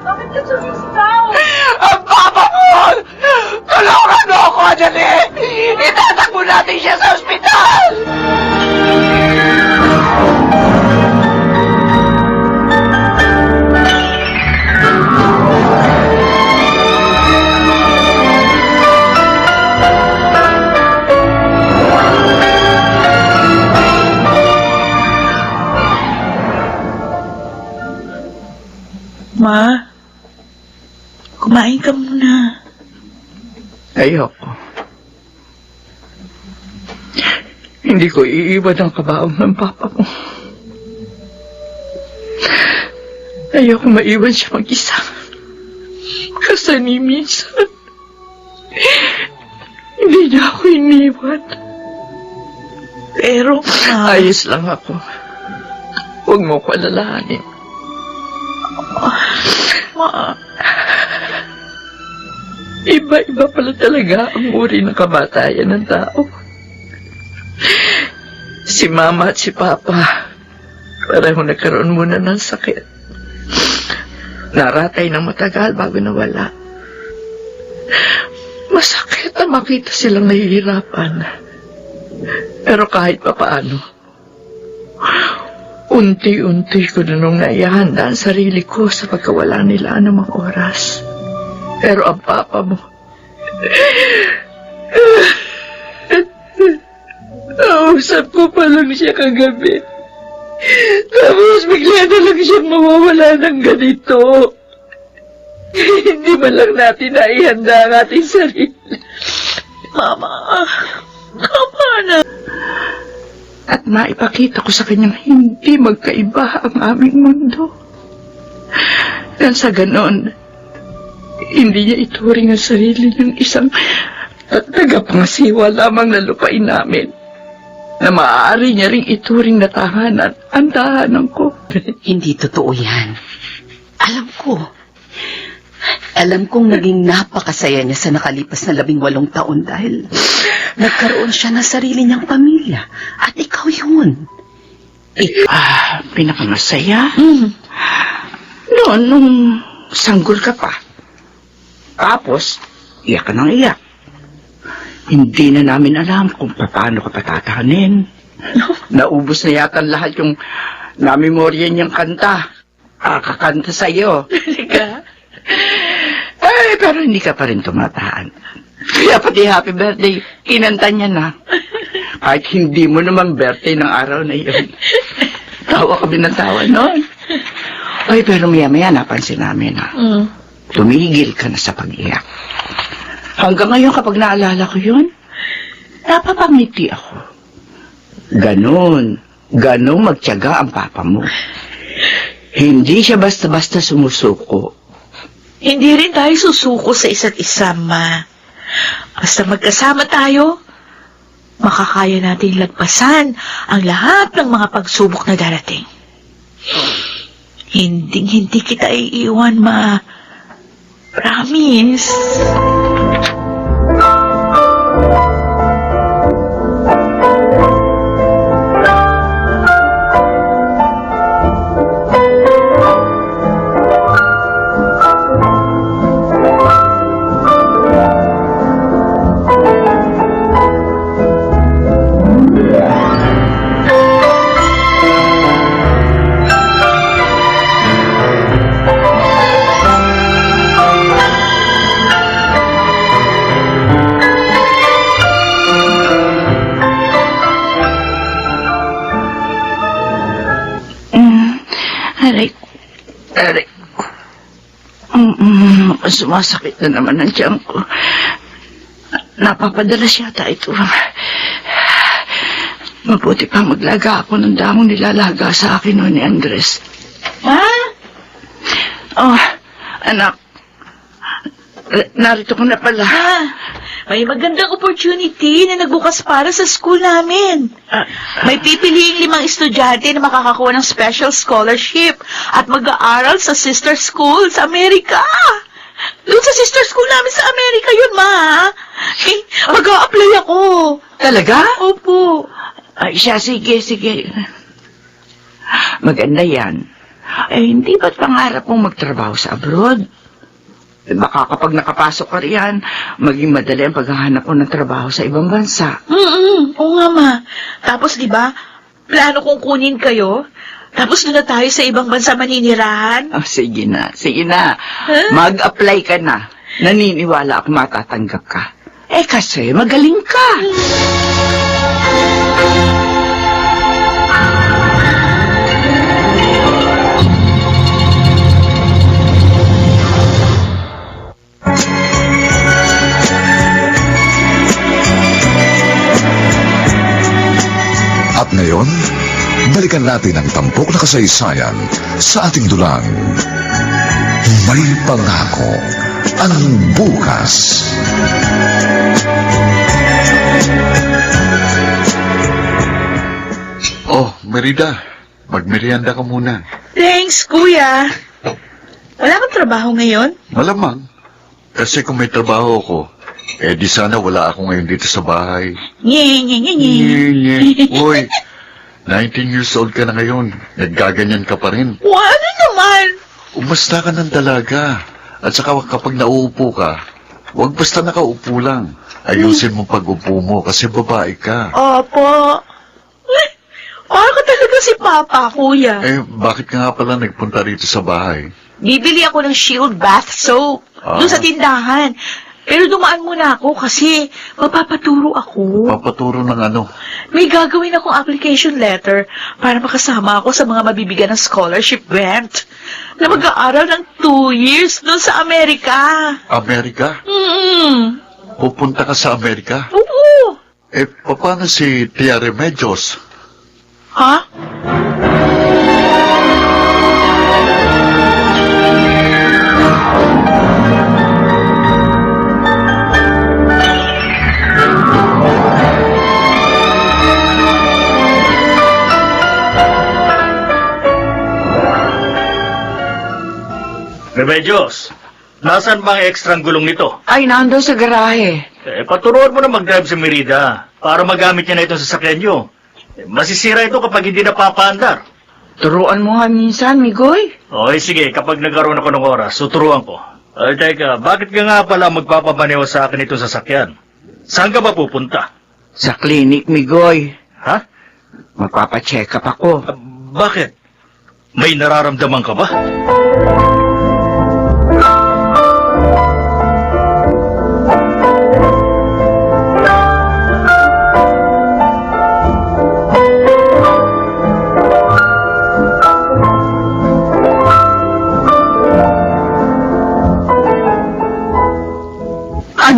Speaker 10: Bakit ka sumisigaw?
Speaker 4: Ang papa mo! Tulungan mo ako, dali! Itatakbo natin siya sa ospital!
Speaker 10: Ma, kumain ka muna.
Speaker 4: Ayoko. Hindi ko iiwan ang kabaong ng papa mo. Ayoko maiwan siya mag-isa. Kasi ni minsan, hindi niya ako iniwan. Pero, ayos lang ako. Huwag mo ko alalahanin.
Speaker 10: Ma,
Speaker 4: Iba-iba pala talaga ang uri ng kamatayan ng tao. Si Mama at si Papa, pareho nagkaroon muna ng sakit. Naratay ng matagal bago nawala. Masakit na makita silang nahihirapan. Pero kahit pa paano, unti-unti ko na nung naihanda ang sarili ko sa pagkawala nila ng mga oras. Pero ang papa mo, nausap ko pa lang siya kagabi. Tapos bigla na lang siyang mawawala ng ganito. Hindi man lang natin naihanda ang ating sarili.
Speaker 10: Mama, tama na.
Speaker 4: At maipakita ko sa kanyang hindi magkaiba ang aming mundo. At sa ganon, hindi niya ituring ang sarili ng isang tagapangasiwa lamang na lupain namin, na maaari niya ring ituring na tahanan ang tahanan ko.
Speaker 6: Hindi totoo yan. Alam kong naging napakasaya niya sa nakalipas na 18 taon dahil nagkaroon siya ng sarili niyang pamilya. At ikaw yun.
Speaker 4: Pinakamasaya? Noon, nung sanggol ka pa. Tapos, iyak ka ng iyak. Hindi na namin alam kung paano ka patatahanin. Naubos na yata lahat yung namemorya niyang kanta. Kakanta sa'yo.
Speaker 10: Talaga?
Speaker 4: Ay, pero hindi ka pa rin tumataan. Kaya pati happy birthday, kinanta niya na. Kahit hindi mo naman birthday ng araw na yun. Tawa kami ng tawa noon. Ay, pero maya-maya napansin namin na tumigil ka na sa pag-iyak. Hanggang ngayon kapag naalala ko yun, napapangiti ako. Ganon magtiyaga ang papa mo. Hindi siya basta-basta sumusuko.
Speaker 10: Hindi rin tayo susuko sa isa't isa, Ma. Basta magkasama tayo, makakaya natin lagpasan ang lahat ng mga pagsubok na darating. Hindi kita iiwan, Ma. Promise.
Speaker 4: Aray. Sumasakit na naman ang tiyan ko. Napapadalas yata ito. Mabuti pa maglaga ako ng damong nilalaga sa akin noon ni Andres.
Speaker 10: Ma?
Speaker 4: Oh, anak. Narito ko na pala.
Speaker 10: May magandang opportunity na nagbukas para sa school namin. May pipiliing 5 estudyante na makakakuha ng special scholarship at mag-aaral sa sister school sa Amerika. Doon sa sister school namin sa Amerika yun, Ma. Mag-a-apply ako.
Speaker 4: Talaga?
Speaker 10: Opo.
Speaker 4: Ay, siya, sige. Maganda yan. Hindi ba't pangarap mong magtrabaho sa abroad? Baka kapag nakapasok ka riyan, maging madali ang paghahanap mo ng trabaho sa ibang bansa.
Speaker 10: Oo nga, Ma. Tapos, di ba, plano kong kunin kayo. Tapos doon na tayo sa ibang bansa maninirahan.
Speaker 4: Oh, sige na. Mag-apply ka na. Naniniwala ako matatanggap ka. Kasi magaling ka.
Speaker 3: At ngayon, balikan natin ang tampok na kasaysayan sa ating dulang. May pangako ang bukas.
Speaker 15: Oh, Merida, magmerienda ka muna.
Speaker 10: Thanks, Kuya. Wala kang trabaho ngayon?
Speaker 15: Malamang, kasi kung may trabaho ako, di sana wala ako ngayon dito sa bahay.
Speaker 10: Nye.
Speaker 15: Uy, 19 years old ka na ngayon. Naggaganyan ka pa rin.
Speaker 10: Ano naman?
Speaker 15: Umasta ka ng dalaga. At saka kapag nauupo ka, huwag basta nakaupo lang. Ayusin mo pag-upo mo kasi babae ka.
Speaker 10: Opo. Para ka talaga si Papa, Kuya.
Speaker 15: Bakit ka nga pala nagpunta rito sa bahay?
Speaker 10: Bibili ako ng Shield Bath Soap. Doon sa tindahan. Pero dumaan muna ako kasi mapapaturo ako.
Speaker 15: Papaturo ng ano?
Speaker 10: May gagawin akong application letter para makasama ako sa mga mabibigyan ng scholarship grant na mag-aaral ng 2 years doon sa Amerika.
Speaker 15: Amerika? Pupunta ka sa Amerika?
Speaker 10: Oo.
Speaker 15: Paano si Tia Remedios?
Speaker 10: Ha?
Speaker 2: Remedios, nasaan ba ang ekstrang gulong nito?
Speaker 4: Ay, nandun sa garahe.
Speaker 2: Paturuan mo na mag-drive si Merida para magamit niya na itong sasakyan niyo. Masisira ito kapag hindi napapaandar.
Speaker 4: Turuan mo nga minsan, Migoy.
Speaker 2: Sige, kapag nagkaroon ako ng oras, tuturuan ko. Teka, bakit ka nga pala magpapamaneho sa akin itong sasakyan? Saan ka ba pupunta?
Speaker 4: Sa clinic, Migoy.
Speaker 2: Ha?
Speaker 4: Magpapacheck up ako.
Speaker 2: Bakit? May nararamdaman ka ba?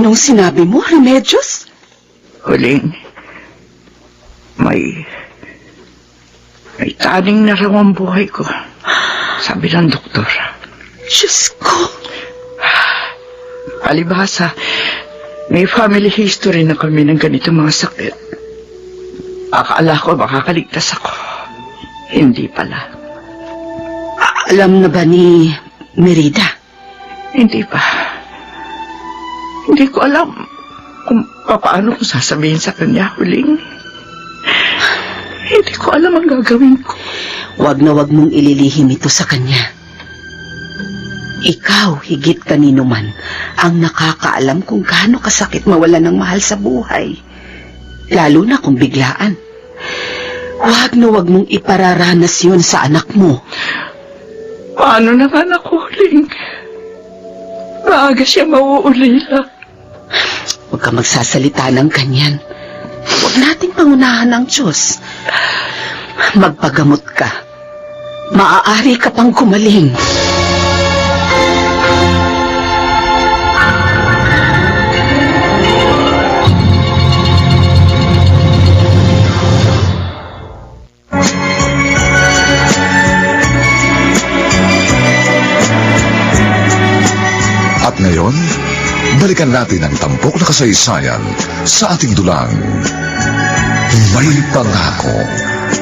Speaker 6: Anong sinabi mo, Remedios?
Speaker 4: Huling, may taning na raw ang buhay ko. Sabi ng doktor.
Speaker 6: Diyos ko.
Speaker 4: Palibhasa, may family history na kami ng ganitong mga sakit. Akala ko makakaligtas ako. Hindi pala.
Speaker 6: Alam na ba ni Merida?
Speaker 4: Hindi pa. Hindi ko alam kung paano ko sasabihin sa kanya, Huling. Hindi ko alam ang gagawin ko.
Speaker 6: Wag na wag mong ililihim ito sa kanya. Ikaw, higit kanino man, ang nakakaalam kung gaano kasakit mawala ng mahal sa buhay. Lalo na kung biglaan. Wag na wag mong ipararanas yun sa anak mo.
Speaker 4: Paano naman ako, Huling? Maaga siya mauulila.
Speaker 6: Huwag ka magsasalita ng ganyan. Huwag nating pangunahan ang Diyos. Magpagamot ka. Maaari ka pang gumaling.
Speaker 3: At ngayon, balikan natin ang tampok na kasaysayan sa ating dulang. May pangako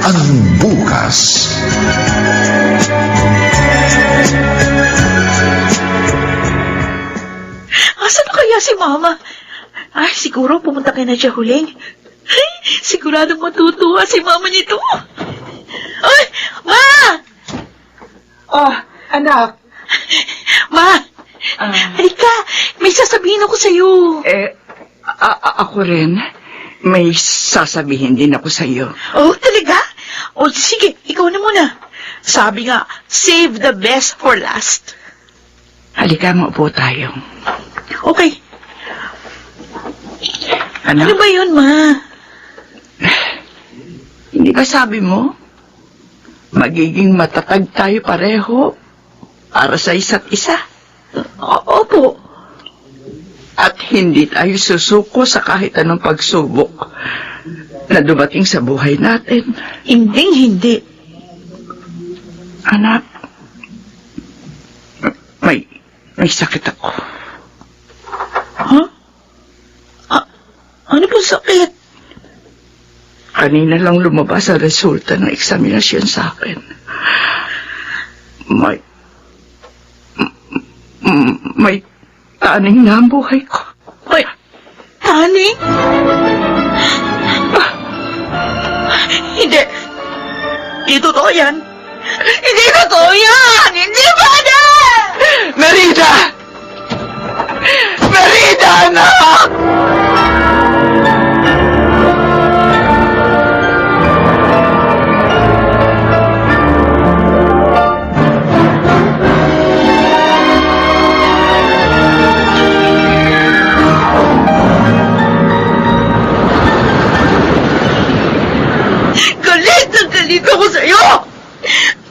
Speaker 3: ang bukas.
Speaker 10: Asan na kaya si Mama? Ay, siguro pumunta kayo na siya, Huling. Ay, siguradong matutuwa si Mama nito. Ay, Ma!
Speaker 4: Oh, anak.
Speaker 10: Ma! Halika, may sasabihin ako sa'yo.
Speaker 4: Ako rin. May sasabihin din ako sa iyo.
Speaker 10: Oh, talaga? O, sige, ikaw na muna. Sabi nga, save the best for last.
Speaker 4: Halika, maupo tayo.
Speaker 10: Okay.
Speaker 4: Anak?
Speaker 10: Ano ba yun, Ma?
Speaker 4: Hindi ba sabi mo? Magiging matatag tayo pareho para sa isa't isa.
Speaker 10: Opo.
Speaker 4: At hindi tayo susuko sa kahit anong pagsubok na dumating sa buhay natin.
Speaker 10: Hindi.
Speaker 4: Anak, may sakit ako.
Speaker 10: Ha? Ano po sakit?
Speaker 4: Kanina lang lumabas ang resulta ng eksaminasyon sa akin. May taning na ang buhay ko.
Speaker 10: May taning? Hindi. Hindi totoo yan. Hindi totoo yan! Hindi ba na?
Speaker 4: Merida! Merida, anak!
Speaker 10: Galit ako sa'yo!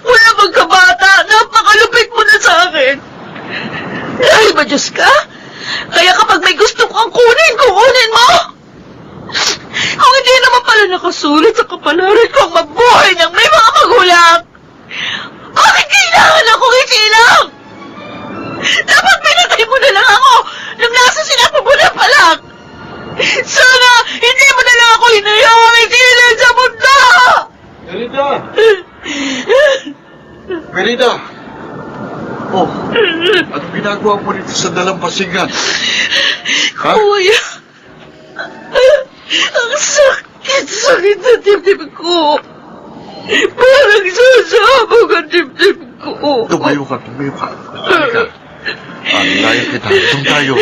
Speaker 10: Wala magkabata, napakalupit mo na sa akin. Dahil ba Diyos ka? Kaya kapag may gusto kang kunin mo! Kung hindi naman pala nakasulit sa kapalaran ko ang mabuhay ng may mga magulang, bakit kailangan akong isilang? Dapat pinatay mo na lang ako nung nasa sinapupunan pa lang. Sana hindi mo na lang ako hinayang isilang sa mundo!
Speaker 15: Merida! Oh, anong ginagawa mo dito sa dalampasigan? Ha?
Speaker 10: Kuya, ang sakit na dibdib ko. Parang sasabog ang dibdib ko.
Speaker 15: Tumayo ka. Halika. Alay kita. Itong tayo.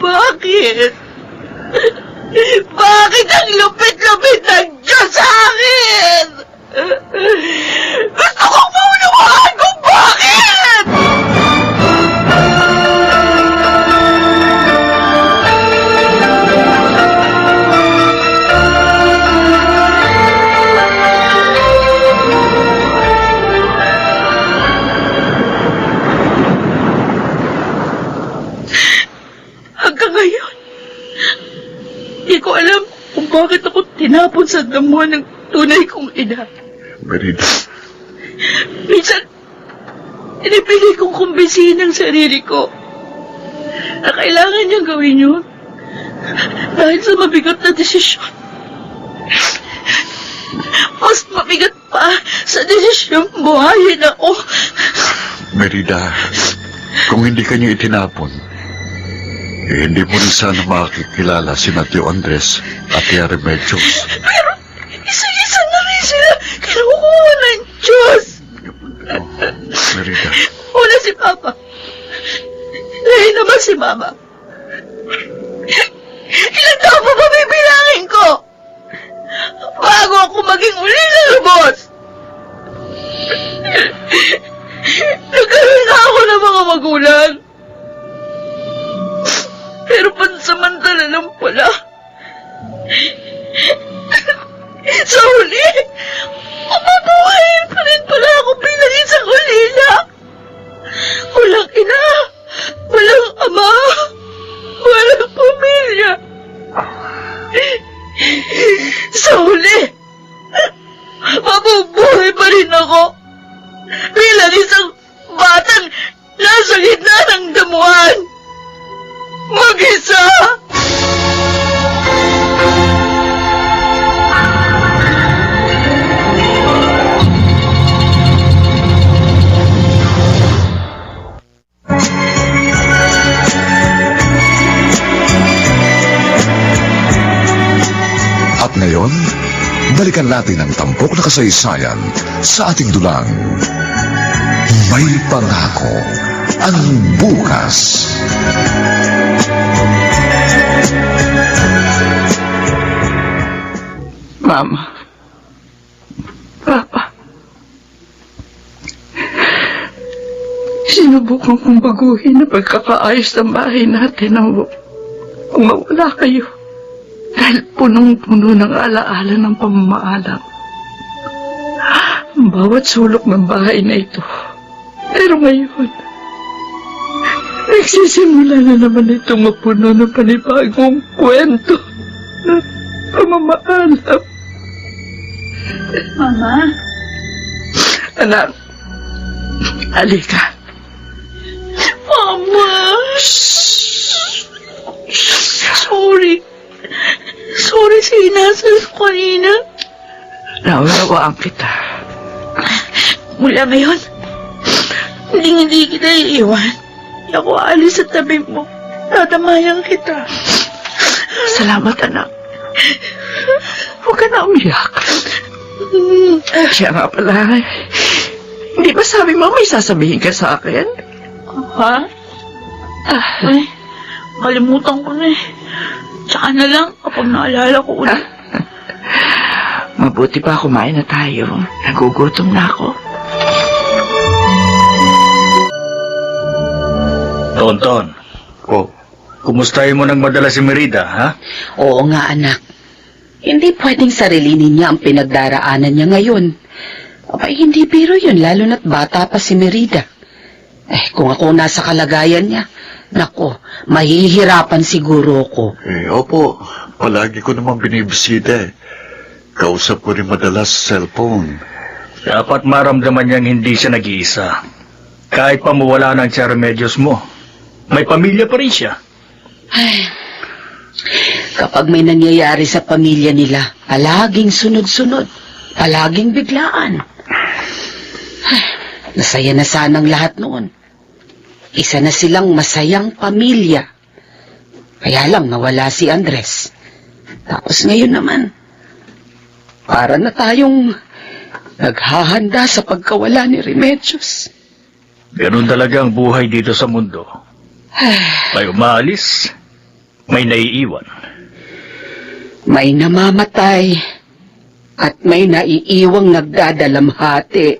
Speaker 10: Bakit? Bakit ang lupit-lupit ng Diyos sa akin? Gusto kong maunawaan kung bakit!
Speaker 4: kung saan damuhan ng tunay kong ina.
Speaker 15: Merida,
Speaker 4: Minsan, inipilit kong kumbinsihin ang sarili ko na kailangan niyang gawin yun dahil sa mabigat na desisyon. Mas mabigat pa sa desisyon buhayin ako.
Speaker 15: Merida, kung hindi ka niyo itinapon, hindi mo rin sana makikilala si Tio Andres at Tia Remedios.
Speaker 4: Pero isa-isa na rin sila kinukuha ng Diyos.
Speaker 15: Merida.
Speaker 4: Una si Papa. Dahil naman si Mama. Ilan taon pa ba bibilangin ko? Bago ako maging uli na lubos. Nagkaroon na ako ng mga magulang. Pero pansamantala lang pala. Sa huli, mabubuhayin pa rin pala ako bilang isang ulila. Walang ina, walang ama, walang pamilya. Sa huli, mabubuhay pa rin ako bilang isang batang nasa gitna ng damuhan. Mag-isa!
Speaker 3: At ngayon, balikan natin ang tampok na kasaysayan sa ating dulang. May pangako ang bukas.
Speaker 4: Mama, Papa, sinubukan kong baguhin ang pagkakaayos ng bahay natin nang mawala kayo dahil punong-puno ng alaala ng pamamaalam. Ang bawat sulok ng bahay na ito. Pero ngayon, nagsisimula na naman itong mapuno ng panibagong kwento ng pamamaalam.
Speaker 10: Mama?
Speaker 4: Anak, halika.
Speaker 10: Mama! Sorry. Sorry sa inasal ko kanina.
Speaker 4: Naunawaan kita.
Speaker 10: Mula ngayon, hindi kita iiwan. Hindi ako aalis sa tabi mo. Tatamayan kita.
Speaker 4: Salamat, anak. Huwag ka na umiyak. Siya nga pala. Hindi ba sabi mo may sasabihin ka sa akin?
Speaker 10: Ha? Ay, kalimutan ko na eh. Tsaka na lang kapag naalala ko ulit.
Speaker 4: Mabuti pa kumain na tayo. Nagugutom na ako.
Speaker 2: Tonton.
Speaker 15: Oh.
Speaker 2: Kumustahin mo ng madala si Merida, ha?
Speaker 6: Oo nga, anak. Hindi pwedeng sarilinin niya ang pinagdaraanan niya ngayon. Abay, hindi biro yun, lalo na't bata pa si Merida. Kung ako nasa kalagayan niya, nako, mahihirapan siguro ako.
Speaker 15: Opo. Palagi ko naman binibisita eh. Kausap ko rin madalas sa cellphone.
Speaker 2: Dapat maramdaman niyang hindi siya nag-iisa. Kahit pa mawala ng Tia Remedios mo, may pamilya pa rin siya.
Speaker 6: Ay, kapag may nangyayari sa pamilya nila, palaging sunod-sunod, palaging biglaan. Ay, nasaya na sanang lahat noon. Isa na silang masayang pamilya. Kaya lang nawala si Andres. Tapos ngayon naman, para na tayong naghahanda sa pagkawala ni Remedios.
Speaker 2: Ganun talaga ang buhay dito sa mundo. May umaalis, may naiiwan.
Speaker 6: May namamatay at may naiiwang nagdadalamhati.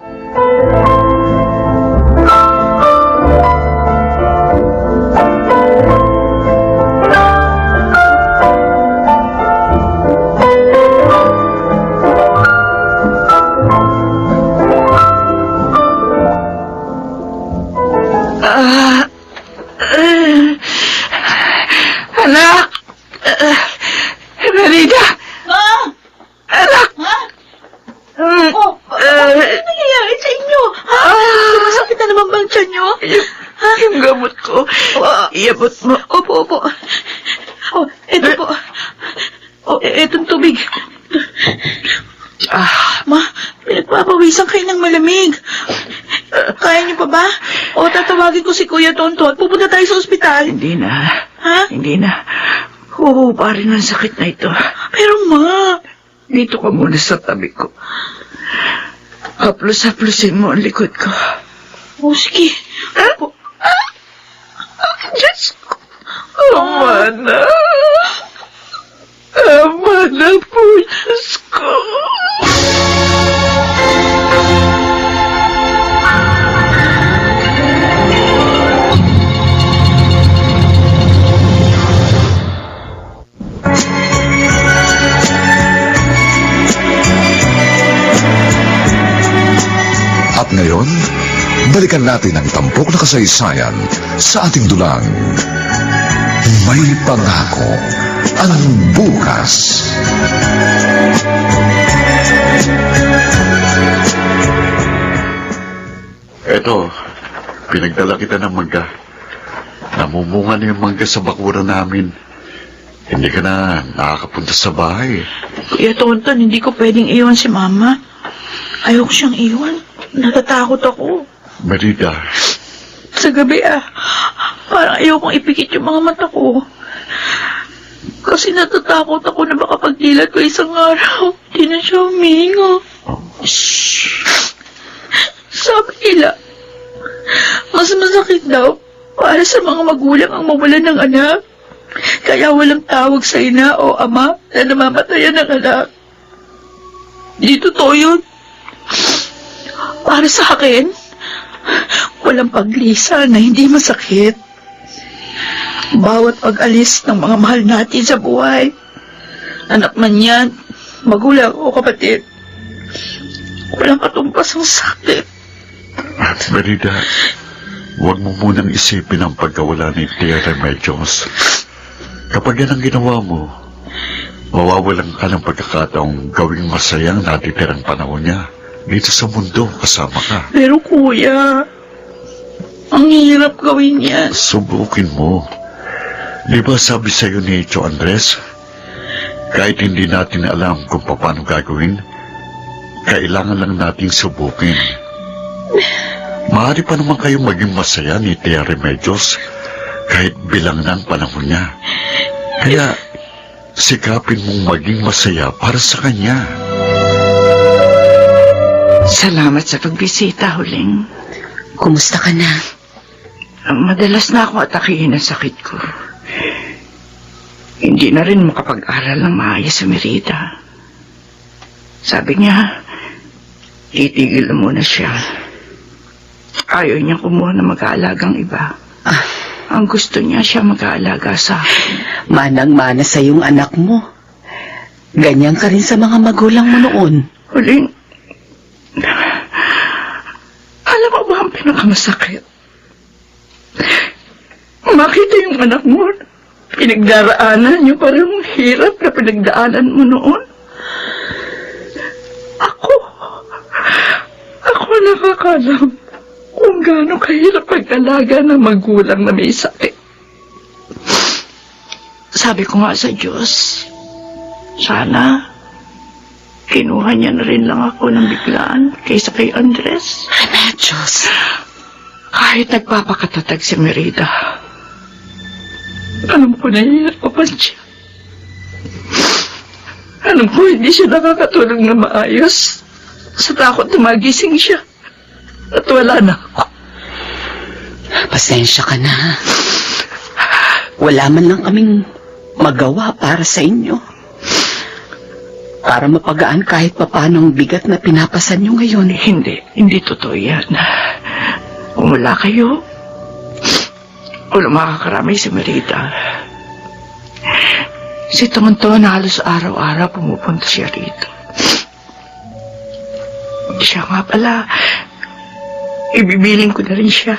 Speaker 4: Anak! Merida!
Speaker 10: Ma!
Speaker 4: Yung gamot ko. Iabot mo.
Speaker 10: Opo. Oh, ito po. Oh, etong tubig. Ma, pinagpapawisan kayo ng malamig. Kaya niyo pa ba? O tatawagin ko si Kuya Tonto at pupunta tayo sa ospital.
Speaker 4: Hindi na.
Speaker 10: Ha?
Speaker 4: Hindi na. Huhupa rin ang sakit na ito.
Speaker 10: Pero ma,
Speaker 4: Dito ka muna sa tabi ko. Haplos-haplosin mo ang likod ko.
Speaker 10: o sige. Opo.
Speaker 4: Diyos ko. Ama na. Ama na po, Diyos ko.
Speaker 3: At ngayon, balikan natin ang tampok na kasaysayan sa ating dulang. May pangako ang bukas.
Speaker 15: Eto, pinagdala kita ng mangga. Namumunga na yung mangga sa bakuran namin. Hindi ka na nakakapunta sa bahay.
Speaker 10: Kuya Tonton, hindi ko pwedeng iwan si Mama. Ayoko siyang iwan. Natatakot ako.
Speaker 15: Merida,
Speaker 10: Sa gabi parang ayokong ipikit yung mga mata ko. Kasi natatakot ako na baka pagdilat ko isang araw, di na siya huminga. Sabi nila, mas masakit daw para sa mga magulang ang mawalan ng anak. Kaya walang tawag sa ina o ama na namamatayan ng anak. Di totoo yun. Para sa akin, walang paglisa na hindi masakit. Bawat pag-alis ng mga mahal natin sa buhay, anak man yan, magulang o kapatid, walang katumpas ang sakit.
Speaker 15: Merida, huwag mo munang isipin ang pagkawala ni Tia Remedios. Kapag yan ang ginawa mo, mawawalan ka ng pagkakataong gawing masayang natitirang panahon niya. Dito sa mundo, kasama ka.
Speaker 10: Pero kuya, ang hirap gawin yan.
Speaker 15: Subukin mo. Di ba sabi sa'yo ni Tio Andres, kahit hindi natin alam kung paano gagawin, kailangan lang nating subukin. Maaari pa naman kayong maging masaya ni Tia Remedios kahit bilang ng panahon niya. Kaya, sikapin mong maging masaya para sa kanya.
Speaker 4: Salamat sa pagbisita, Huling.
Speaker 6: Kumusta ka na?
Speaker 4: Madalas na ako atakihin ang sakit ko. Hindi na rin makapag-aral ng maayos sa Merida. Sabi niya, titigil na muna siya. Ayaw niya kumuha na mag-aalagang iba. Ang gusto niya siya mag-aalaga sa akin.
Speaker 6: Manang-mana sa iyong anak mo. Ganyan ka rin sa mga magulang mo noon.
Speaker 4: Huling, alam mo ba ang pinakamasakit? Makita yung anak mo, pinagdaraanan yung parang hirap na pinagdaanan mo noon. Ako nakakalam kung gaano kahirap pag-alaga ng magulang na may sakit. Sabi ko nga sa Diyos, sana kinuha niya na rin lang ako ng biglaan kaysa kay Andres.
Speaker 6: Remedios.
Speaker 4: Kahit nagpapakatatag si Merida, alam ko na hihirapan siya. Alam ko hindi siya nakakatulog na maayos sa takot na magising siya at wala na ako.
Speaker 6: Pasensya ka na. Wala man lang kaming magawa para sa inyo. Para mapagaan kahit papano ang bigat na pinapasan nyo ngayon.
Speaker 4: Hindi totoo yan. Kung wala kayo, wala makakaramay si Merida. Si Tonton na halos araw-araw pumupunta siya rito. Siya nga pala, ibibiling ko na rin siya.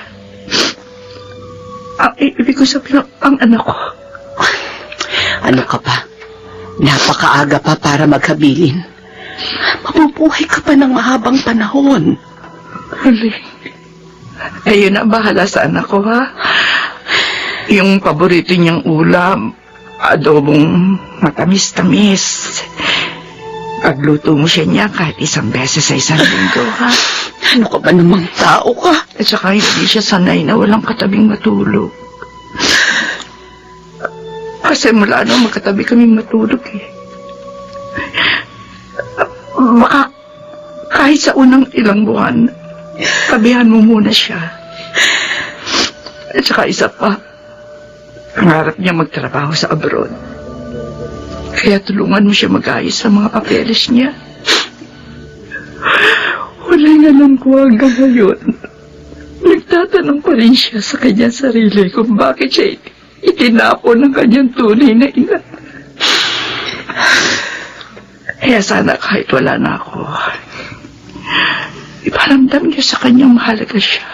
Speaker 4: Ibig ko sabihin, ang anak ko.
Speaker 6: Ano ka pa? Napakaaga pa para maghabilin. Mabubuhay ka pa ng mahabang panahon.
Speaker 4: Huling, Ayun na, bahala sa anak ko, ha? Yung paborito niyang ulam, adobong matamis-tamis. Pagluto mo siya niya kahit isang beses sa isang linggo, ha?
Speaker 6: Ano ka ba namang tao ka?
Speaker 4: At saka hindi siya sanay na walang katabing matulog. Kasi mula nung magkatabi kaming matulog, eh. Baka kahit sa unang ilang buwan, tabihan mo muna siya. At saka isa pa, pangarap niya magtrabaho sa abroad. Kaya tulungan mo siya mag-ayos sa mga papeles niya. Wala nga lang ko hanggang ngayon. Nagtatanong pa rin siya sa kanyang sarili kung bakit siya itinapon ng kanyang tunay na ina. Kaya sana kahit wala na ako, iparamdam niya sa kanyang mahalaga siya.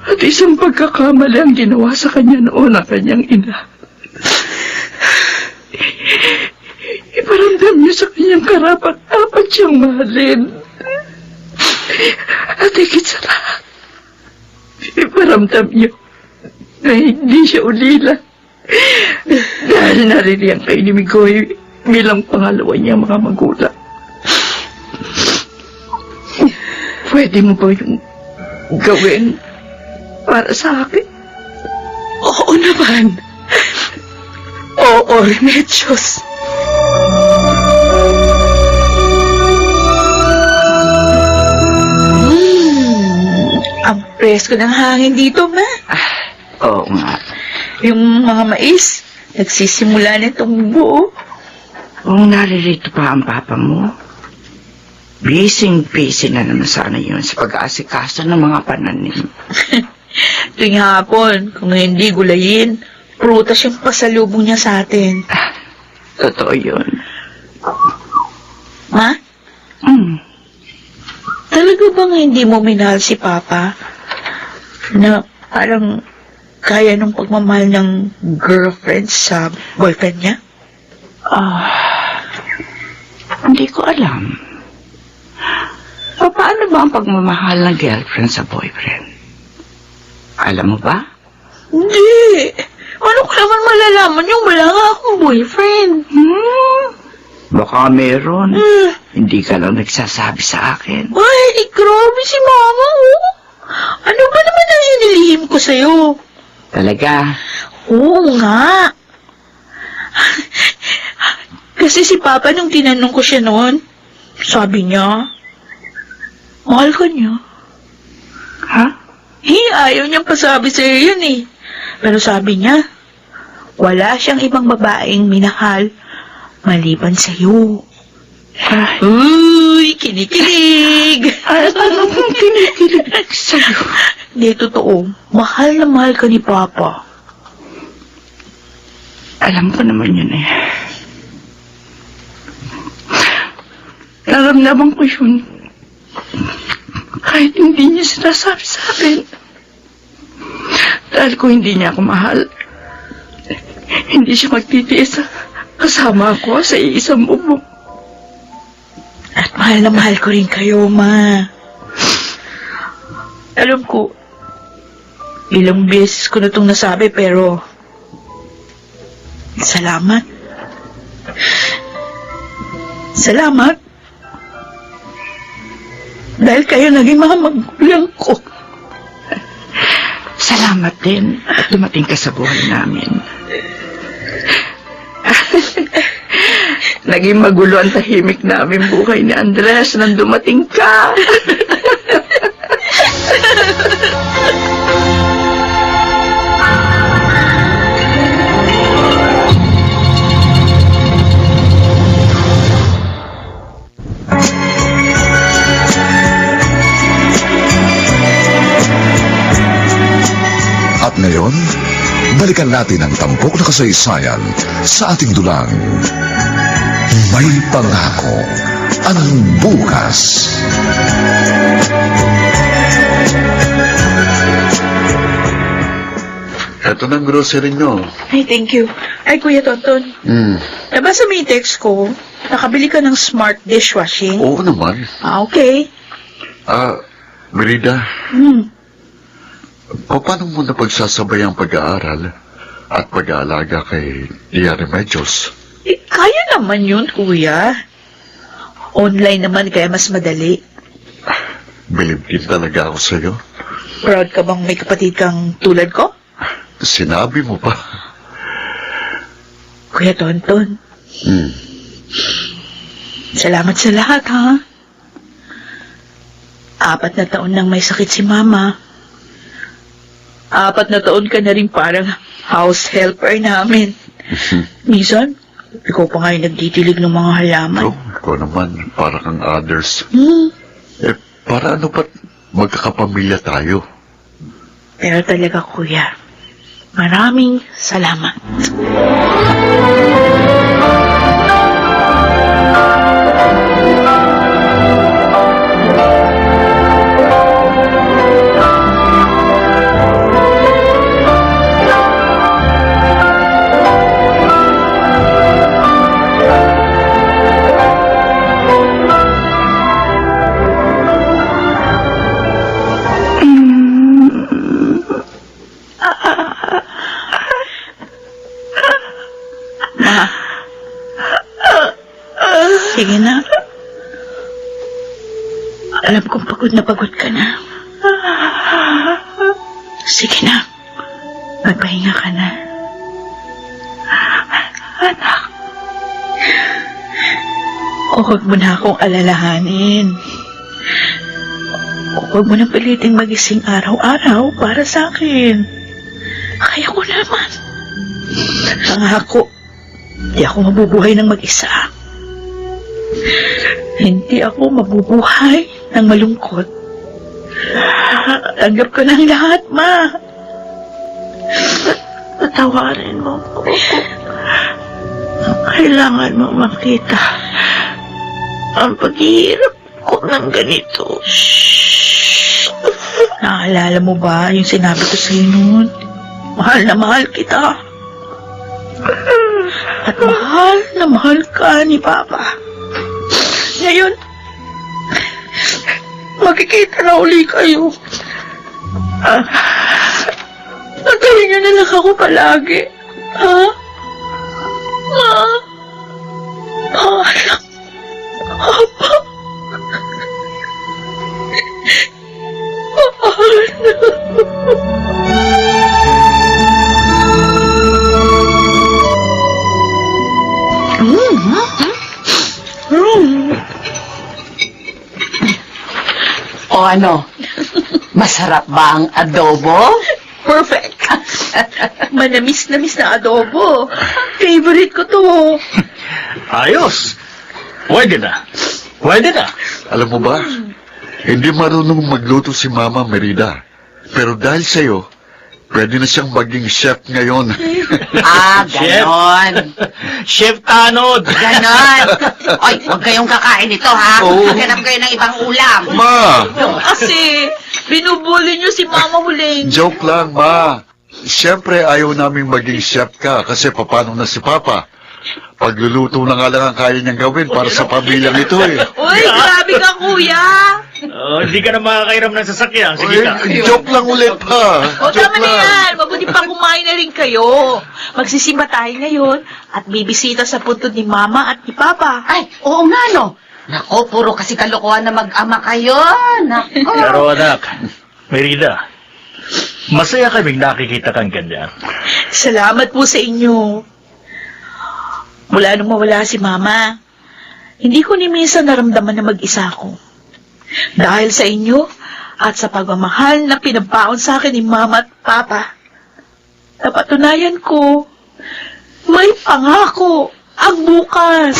Speaker 4: At isang pagkakamali ang ginawa sa kanya noon ang kanyang ina. Iparamdam niya sa kanyang karapat-dapat siyang mahalin. At higit sa lahat, iparamdam niyo na hindi siya ulila. Dahil naririyan kay ni Migoy bilang pangalawa niya mga magulang. Pwede mo ba yung gawin para sa akin?
Speaker 10: Oo naman. Oo, Remedios. Ang presko ng hangin dito, ma.
Speaker 4: Oo nga.
Speaker 10: Yung mga mais, nagsisimula na itong buo.
Speaker 4: Kung naririto pa ang papa mo, busy na naman sana yun sa pag-aasikaso ng mga pananim.
Speaker 10: Tuwing hapon, kung hindi gulayin, prutas yung pasalubong niya sa atin.
Speaker 4: Totoo yun.
Speaker 10: Ma? Talaga bang hindi mo minahal si Papa? Na parang kaya nung pagmamahal ng girlfriend sa boyfriend niya?
Speaker 4: Hindi ko alam. Paano ba ang pagmamahal ng girlfriend sa boyfriend? Alam mo ba?
Speaker 10: Hindi. Ano ko naman malalaman yung wala nga akong boyfriend?
Speaker 4: Baka meron. Hindi ka lang nagsasabi sa akin.
Speaker 10: Ay, grabe si Mama, oh. Ano ba naman ang inilihim ko sa'yo?
Speaker 4: Talaga?
Speaker 10: Oo nga. Kasi si Papa nung tinanong ko siya noon, sabi niya, mahal ka niya.
Speaker 4: Ha?
Speaker 10: Ayaw niyang pasabi sa'yo yun eh. Pero sabi niya, wala siyang ibang babaeng minahal maliban sa'yo. Uy, kinikilig!
Speaker 4: Ano kung kinikilig sa'yo?
Speaker 10: Hindi, totoo. Mahal na mahal ka ni Papa.
Speaker 4: Alam ko naman yun eh. Naramdaman ko yun. Kahit hindi niya sinasabi sa akin. Dahil kung hindi niya ako mahal, hindi siya magtitiis kasama ako sa iisang bubong.
Speaker 10: At mahal na mahal ko rin kayo, Ma. Alam ko, ilang beses ko na itong nasabi, pero salamat. Salamat. Dahil kayo naging mga magulang ko.
Speaker 4: Salamat din at dumating ka sa buhay namin. Naging magulo ang tahimik namin buhay ni Andres nang dumating ka.
Speaker 3: At ngayon, balikan natin ang tampok na kasaysayan sa ating dulang. May pangako ang bukas.
Speaker 15: Ito na ang grocery nyo.
Speaker 10: Ay, thank you. Ay, Kuya Tonton. Nabasa mo yung text ko, nakabili ka ng smart dishwashing?
Speaker 15: Oo naman.
Speaker 10: Okay.
Speaker 15: Merida, paano mo na pagsasabay ang pag-aaral at pag-aalaga kay Tia Remedios?
Speaker 10: Kaya naman yun, kuya. Online naman kaya mas madali.
Speaker 15: Bilib din talaga ako sa'yo.
Speaker 10: Proud ka bang may kapatid kang tulad ko?
Speaker 15: Sinabi mo pa.
Speaker 10: Kuya Tonton, salamat sa lahat, ha? 4 na taon nang may sakit si Mama. 4 na taon ka na rin parang house helper namin. Minsan, ikaw pa nga yung nagtitilig ng mga halaman.
Speaker 15: Oh, ikaw naman, para kang others. Para ano ba't magkakapamilya tayo?
Speaker 10: Pero talaga, kuya, maraming salamat. Sige na. Alam kong pagod ka na. Sige na. Magpahinga ka na. Anak. Huwag mo na akong alalahanin. Huwag mo na piliting magising araw-araw para sa akin. Kaya ko naman. Pangako, di ako mabubuhay ng mag-isa. Hindi ako mabubuhay ng malungkot. Tanggap ko ng lahat, Ma. Patawarin mo ko. Kailangan mo makita ang paghihirap ko ng ganito. Naalala mo ba yung sinabi ko sa'yo noon? Mahal na mahal kita. At mahal na mahal ka ni Papa. Ngayon, magkikita na uli kayo. Nagawin niyo na lang ako palagi. Ha? Ma? Mahal ng Papa. Mahal na.
Speaker 6: O ano? Masarap ba ang adobo?
Speaker 10: Perfect. Manamis-namis na adobo. Favorite ko to.
Speaker 2: Ayos. Pwede na. Pwede na.
Speaker 15: Alam mo ba, hindi marunong magluto si Mama Merida. Pero dahil sa'yo, pwede na siyang maging chef ngayon.
Speaker 6: Ganon.
Speaker 2: Chef Tanod.
Speaker 6: Ganon. Oy, huwag kayong kakain ito, ha?
Speaker 15: Oo.
Speaker 6: Maghanap kayo ng ibang ulam.
Speaker 15: Ma!
Speaker 10: Kasi, binubuli niyo si Mama Huling.
Speaker 15: Joke lang, Ma. Siyempre, ayaw naming maging chef ka kasi papano na si Papa. Pagluluto na nga lang ang kaya niyang gawin para sa pamilyang ito eh.
Speaker 10: Uy, grabe ka, kuya.
Speaker 2: Hindi ka na makakairam ng sasakyan. Sige ka.
Speaker 15: Joke lang ulit pa.
Speaker 10: O, tama na yan. Mabuti pa kumain na rin kayo. Magsisimba tayo ngayon at bibisita sa puntod ni Mama at ni Papa.
Speaker 6: Ay, oo nga, no? Nako, puro kasi kalokohan na mag-ama kayo. Nako.
Speaker 2: Pero anak, Merida, masaya kaming nakikita kang ganyan.
Speaker 10: Salamat po sa inyo. Mula nung mawala si Mama, hindi ko ni minsan naramdaman na mag-isa ako. Dahil sa inyo at sa pagmamahal na pinabaon sa akin ni Mama at Papa, napatunayan ko, may pangako ang bukas.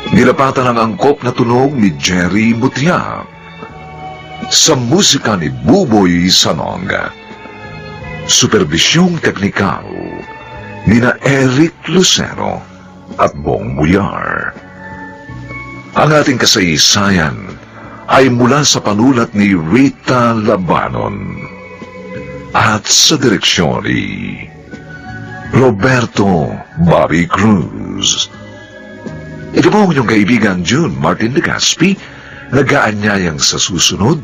Speaker 3: Nilapatan ang angkop na tunog ni Jerry Mutya sa musika ni Buboy Sanog. Supervisyong teknikal ni na Eric Lucero at Bong Muyar. Ang ating kasaysayan ay mula sa panulat ni Rita Labanon at sa direksyon ni Roberto Bobby Cruz. Ito po ang inyong kaibigan June Martin de Gaspi, nag-aanyayang sa susunod,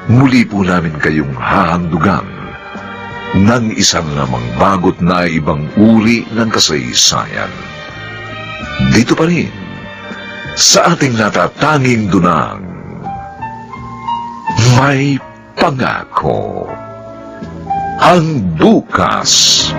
Speaker 3: muli po namin kayong hahandugan ng isang namang bagot na ibang uri ng kasaysayan. Dito pa rin, sa ating natatanging dunang, may pangako ang bukas.